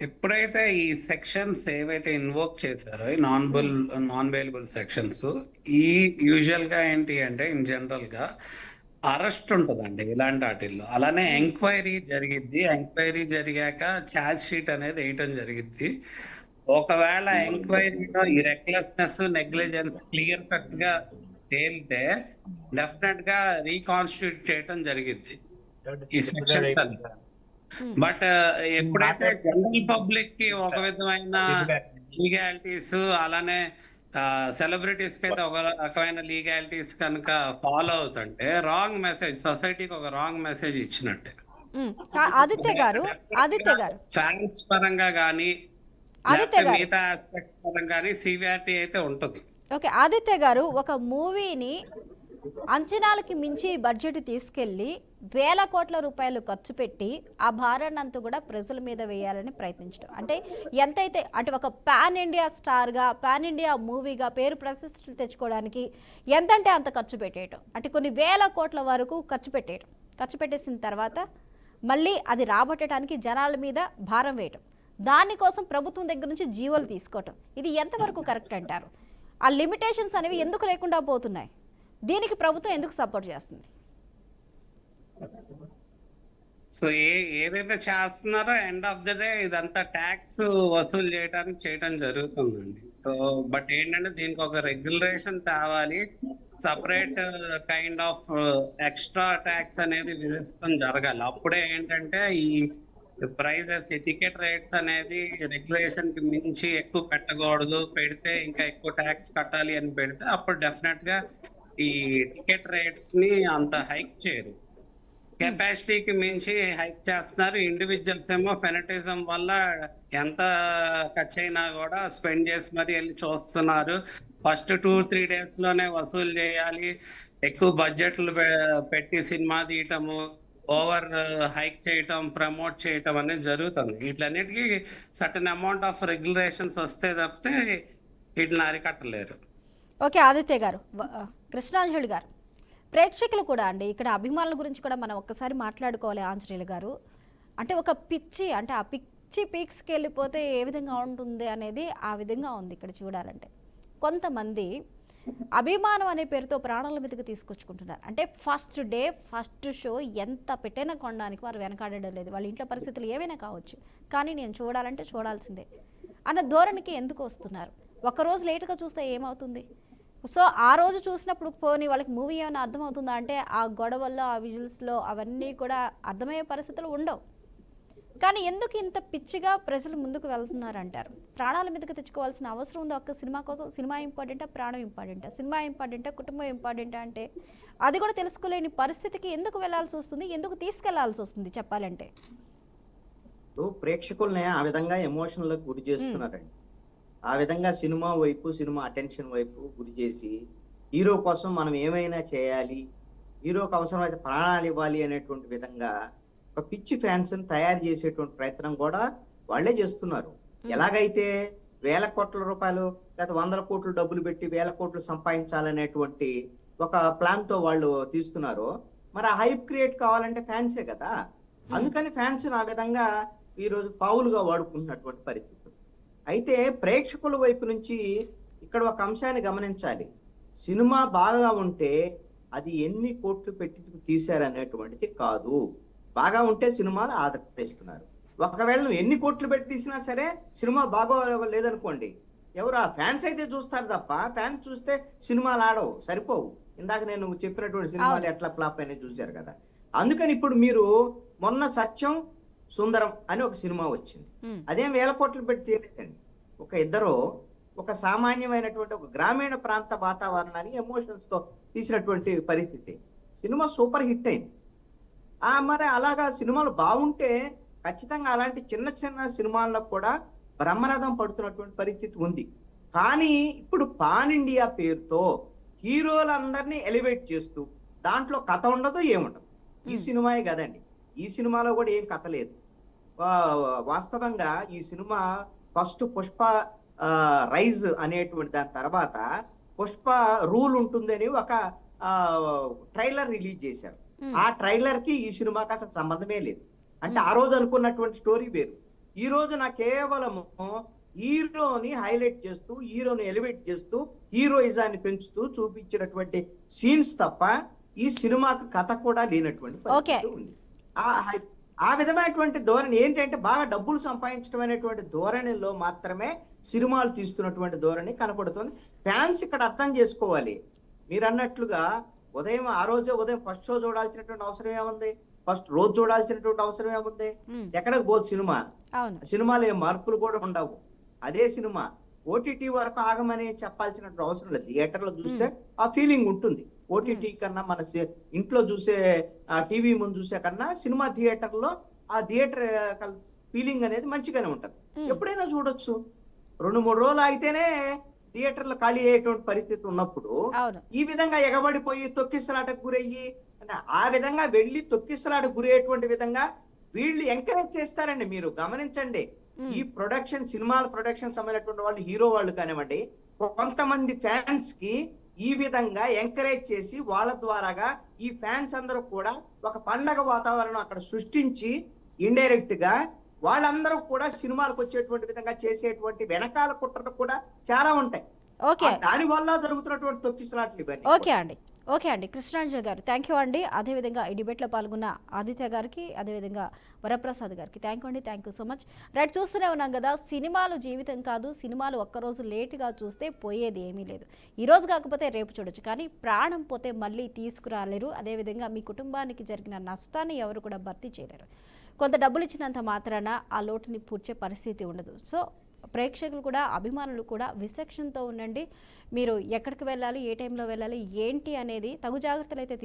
ఎప్పుడైతే ఈ సెక్షన్స్ ఏవైతే ఇన్వోక్ చేశారో, ఈ నాన్ బెయిలబుల్ సెక్షన్స్, ఈ యూజువల్ గా ఏంటి అంటే ఇన్ జనరల్ గా అరెస్ట్ ఉంటుందండి ఇలాంటి వాటిల్లో. అలానే ఎంక్వైరీ జరిగిద్ది. ఎంక్వైరీ జరిగాక ఛార్జ్ షీట్ అనేది వేయటం జరిగిద్ది. ఒకవేళ ఎంక్వైరీలో ఈ రెక్లెస్నెస్, నెగ్లిజెన్స్ క్లియర్ కట్ గా తేలితే డెఫినెట్ గా రీకాన్స్టిట్యూట్ చేయటం జరిగిద్ది ఈ సెక్షన్. బట్ ఎప్పుడైతే జనరల్ పబ్లిక్ కి ఒక విధమైన లీగాలిటీస్, అలానే సెలబ్రిటీస్ కి అయితే ఒక రకమైన లీగాలిటీస్ కనుక ఫాలో అవుతుంటే రాంగ్ మెసేజ్, సొసైటీకి ఒక రాంగ్ మెసేజ్ ఇచ్చినట్టే. ఆదిత్య గారు ఫ్యాన్స్ పరంగా కానీ మిగతా ఆస్పెక్ట్ పరంగా కానీ సివియారిటీ అయితే ఉంటుంది. ఓకే ఆదిత్య గారు, ఒక మూవీని అంచనాలకి మించి బడ్జెట్ తీసుకెళ్లి వేల కోట్ల రూపాయలు ఖర్చు పెట్టి ఆ భారాన్ని అంతా కూడా ప్రజల మీద వేయాలని ప్రయత్నించడం అంటే ఎంతైతే అంటే ఒక పాన్ ఇండియా స్టార్గా, పాన్ ఇండియా మూవీగా పేరు ప్రతిష్టలు తెచ్చుకోవడానికి ఎంతంటే అంత ఖర్చు పెట్టేయటం, అంటే కొన్ని వేల కోట్ల వరకు ఖర్చు పెట్టేసిన తర్వాత మళ్ళీ అది రాబట్టడానికి జనాల మీద భారం వేయటం, దానికోసం ప్రభుత్వం దగ్గర నుంచి జీవోలు తీసుకోవటం, ఇది ఎంతవరకు కరెక్ట్ అంటారు? ఆ లిమిటేషన్స్ అనేవి ఎందుకు లేకుండా పోతున్నాయి? దీనికి ప్రభుత్వం ఎందుకు సపోర్ట్ చేస్తుంది? సో ఏదైతే చేస్తున్నారో ఎండ్ ఆఫ్ ద డే ఇదంతా ట్యాక్స్ వసూలు చేయడం జరుగుతుందండి. సో బట్ ఏంటంటే దీనికి ఒక రెగ్యులేషన్ తేవాలి. Separate kind of extra tax అనేది విధిస్తాం జరగాలి. అప్పుడే ఏంటంటే ఈ ప్రైజెస్, టికెట్ రేట్స్ అనేది రెగ్యులేషన్ కి మించి ఎక్కువ పెట్టకూడదు. పెడితే ఇంకా ఎక్కువ ట్యాక్స్ కట్టాలి అని పెడితే అప్పుడు డెఫినెట్ గా ఈ టికెట్ రేట్స్ ని అంత హైక్ చేయరు. కెపాసిటీకి మించి హైక్ చేస్తున్నారు. ఇండివిజువల్స్ ఏమో ఫెనటిజం వల్ల ఎంత ఖర్చు అయినా కూడా స్పెండ్ చేసి మరి వెళ్ళి చూస్తున్నారు. ఫస్ట్ 2-3 days లోనే వసూలు చేయాలి, ఎక్కువ బడ్జెట్లు పెట్టి సినిమా తీయటము, ఓవర్ హైక్ చేయటం, ప్రమోట్ చేయటం అనేది జరుగుతుంది. వీటిలన్నిటికీ సర్టన్ అమౌంట్ ఆఫ్ రెగ్యులేషన్స్ వస్తే తప్పితే వీటిని అరికట్టలేరు. ఓకే ఆదిత్య గారు, కృష్ణాంజలి గారు, ప్రేక్షకులు కూడా అండి ఇక్కడ అభిమానుల గురించి కూడా మనం ఒక్కసారి మాట్లాడుకోవాలి. ఆంజనేయులు గారు, అంటే ఒక పిచ్చి, అంటే ఆ పిచ్చి పీక్స్కి వెళ్ళిపోతే ఏ విధంగా ఉంటుంది అనేది ఆ విధంగా ఉంది ఇక్కడ చూడాలంటే. కొంతమంది అభిమానం అనే పేరుతో ప్రాణాల మీదకి తీసుకొచ్చుకుంటున్నారు. అంటే ఫస్ట్ డే ఫస్ట్ షో ఎంత పెట్టైనా కొనడానికి వారు వెనకాడడం లేదు. వాళ్ళ ఇంట్లో పరిస్థితులు ఏమైనా కావచ్చు, కానీ నేను చూడాలంటే చూడాల్సిందే అన్న ధోరణికి ఎందుకు వస్తున్నారు? ఒకరోజు లేటుగా చూస్తే ఏమవుతుంది? సో ఆ రోజు చూసినప్పుడు పోనీ వాళ్ళకి మూవీ ఏమైనా అర్థమవుతుందా అంటే ఆ గొడవల్లో, ఆ విజువల్స్లో అవన్నీ కూడా అర్థమయ్యే పరిస్థితులు ఉండవు. కానీ ఎందుకు ఇంత పిచ్చిగా ప్రజలు ముందుకు వెళ్తున్నారంటారు? ప్రాణాల మీదకి తెచ్చుకోవాల్సిన అవసరం ఉంది ఒక్క సినిమా కోసం? సినిమా ఇంపార్టెంటా, ప్రాణం ఇంపార్టెంటా? సినిమా ఇంపార్టెంటా, కుటుంబం ఇంపార్టెంటా? అంటే అది కూడా తెలుసుకోలేని పరిస్థితికి ఎందుకు వెళ్లాల్సి వస్తుంది? ఎందుకు తీసుకెళ్లాల్సి వస్తుంది చెప్పాలంటే? ప్రేక్షకుల్ని ఆ విధంగా ఎమోషనల్ గురి చేస్తున్నారండి. ఆ విధంగా సినిమా వైపు, సినిమా అటెన్షన్ వైపు గురి చేసి హీరో కోసం మనం ఏమైనా చేయాలి, హీరోకి అవసరమైతే ప్రాణాలు ఇవ్వాలి అనేటువంటి విధంగా ఒక పిచ్చి ఫ్యాన్స్ తయారు చేసేటువంటి ప్రయత్నం కూడా వాళ్ళే చేస్తున్నారు. ఎలాగైతే వేల కోట్ల రూపాయలు లేదా 100 కోట్లు డబ్బులు పెట్టి 1000 కోట్లు సంపాదించాలనేటువంటి ఒక ప్లాన్ తో వాళ్ళు తీస్తున్నారో, మరి ఆ హైప్ క్రియేట్ కావాలంటే ఫ్యాన్సే కదా. అందుకని ఫ్యాన్స్ ఆ విధంగా ఈ రోజు పావులుగా వాడుకుంటున్నటువంటి పరిస్థితి. అయితే ప్రేక్షకుల వైపు నుంచి ఇక్కడ ఒక అంశాన్ని గమనించాలి. సినిమా బాగా ఉంటే అది ఎన్ని కోట్లు పెట్టి తీశారనేటువంటిది కాదు. బాగా ఉంటే సినిమాలు ఆదరిస్తున్నారు. ఒకవేళ నువ్వు ఎన్ని కోట్లు పెట్టి తీసినా సరే సినిమా బాగో లేదనుకోండి, ఎవరు ఆ ఫ్యాన్స్ అయితే చూస్తారు తప్ప ఫ్యాన్స్ చూస్తే సినిమాలు ఆడవు, సరిపోవు. ఇందాక నేను చెప్పినటువంటి సినిమాలు ఎట్లా ఫ్లాప్ అనేది చూశారు కదా. అందుకని ఇప్పుడు మీరు మొన్న సత్యం సుందరం అని ఒక సినిమా వచ్చింది. అదేం వేల కోట్లు పెట్టి తీయలేదండి. ఒక ఇద్దరు ఒక సామాన్యమైనటువంటి ఒక గ్రామీణ ప్రాంత వాతావరణాన్ని ఎమోషన్స్ తో తీసినటువంటి పరిస్థితి. సినిమా సూపర్ హిట్ అయింది. మరి అలాగా సినిమాలు బాగుంటే ఖచ్చితంగా అలాంటి చిన్న చిన్న సినిమాల్లో కూడా బ్రహ్మరథం పడుతున్నటువంటి పరిస్థితి ఉంది. కానీ ఇప్పుడు పాన్ ఇండియా పేరుతో హీరోలందరినీ ఎలివేట్ చేస్తూ దాంట్లో కథ ఉండదు, ఏముండదు. ఈ సినిమాయే కదండి, ఈ సినిమాలో కూడా ఏం కథ లేదు. వాస్తవంగా ఈ సినిమా ఫస్ట్ పుష్ప రైజ్ అనేటువంటి దాని తర్వాత పుష్ప రూల్ ఉంటుందని ఒక ట్రైలర్ రిలీజ్ చేశారు. ఆ ట్రైలర్ కి ఈ సినిమాకి అసలు సంబంధమే లేదు. అంటే ఆ రోజు అనుకున్నటువంటి స్టోరీ వేరు. ఈ రోజు నా కేవలము హీరోని హైలైట్ చేస్తూ, హీరోని ఎలివేట్ చేస్తూ, హీరోయిజాన్ని పెంచుతూ చూపించినటువంటి సీన్స్ తప్ప ఈ సినిమాకు కథ కూడా లేనటువంటి పరిస్థితి ఉంది. ఆ విధమైనటువంటి ధోరణి ఏంటంటే బాగా డబ్బులు సంపాదించడం అనేటువంటి ధోరణిలో మాత్రమే సినిమాలు తీస్తున్నటువంటి ధోరణి కనపడుతుంది. ఫ్యాన్స్ ఇక్కడ అర్థం చేసుకోవాలి. మీరు అన్నట్లుగా ఉదయం ఆ రోజే ఉదయం ఫస్ట్ షో చూడాల్సినటువంటి అవసరం ఏముంది, ఫస్ట్ రోజు చూడాల్సినటువంటి అవసరం ఏముంది? ఎక్కడికి పోదు సినిమా. సినిమాలో ఏం మార్పులు కూడా ఉండవు. అదే సినిమా ఓటీటీ వరకు ఆగమని చెప్పాల్సినటువంటి అవసరం లేదు. థియేటర్లో చూస్తే ఆ ఫీలింగ్ ఉంటుంది. ఓటీటీ కన్నా మన ఇంట్లో చూసే టీవీ ముందు చూసే కన్నా సినిమా థియేటర్లో ఆ థియేటర్ ఫీలింగ్ అనేది మంచిగానే ఉంటది. ఎప్పుడైనా చూడొచ్చు. 2-3 రోజులు అయితేనే థియేటర్లు ఖాళీ అయ్యేటువంటి పరిస్థితి ఉన్నప్పుడు ఈ విధంగా ఎగబడిపోయి తొక్కిసలాటకు గురయ్యి ఆ విధంగా వెళ్ళి తొక్కిసలాటకు గురయ్యేటువంటి విధంగా వీళ్ళు ఎంకరేజ్ చేస్తారండి. మీరు గమనించండి, ఈ ప్రొడక్షన్ సినిమాల ప్రొడక్షన్ సంబంధించినటువంటి వాళ్ళు, హీరో వాళ్ళు కానివ్వండి, కొంతమంది ఫ్యాన్స్ కి ఈ విధంగా ఎంకరేజ్ చేసి వాళ్ళ ద్వారాగా ఈ ఫ్యాన్స్ అందరూ కూడా ఒక పండగ వాతావరణం అక్కడ సృష్టించి ఇండైరెక్ట్ గా వాళ్ళందరూ కూడా సినిమాలకు వచ్చేటువంటి విధంగా చేసేటువంటి వెనకాల కుట్రలు కూడా చాలా ఉంటాయి. దాని వల్ల జరుగుతున్నటువంటి తొక్కిసలాట్లు ఇవన్నీ. ఓకే అండి కృష్ణాంజలి గారు, థ్యాంక్ యూ అండి. అదేవిధంగా ఈ డిబేట్లో పాల్గొన్న ఆదిత్య గారికి, అదేవిధంగా వరప్రసాద్ గారికి thank you so much. Right, చూస్తూనే ఉన్నాం కదా, సినిమాలు జీవితం కాదు. సినిమాలు ఒక్కరోజు లేటుగా చూస్తే పోయేది ఏమీ లేదు. ఈరోజు కాకపోతే రేపు చూడొచ్చు, కానీ ప్రాణం పోతే మళ్ళీ తీసుకురాలేరు. అదేవిధంగా మీ కుటుంబానికి జరిగిన నష్టాన్ని ఎవరు కూడా భర్తీ చేయలేరు. కొంత డబ్బులు ఇచ్చినంత మాత్రాన ఆ లోటుని పూడ్చే పరిస్థితి ఉండదు. సో ప్రేక్షకులు కూడా, అభిమానులు కూడా విచక్షణతో ఉండండి. మీరు ఎక్కడికి వెళ్ళాలి, ఏ టైంలో వెళ్ళాలి, ఏంటి అనేది తగు జాగ్రత్తలు అయితే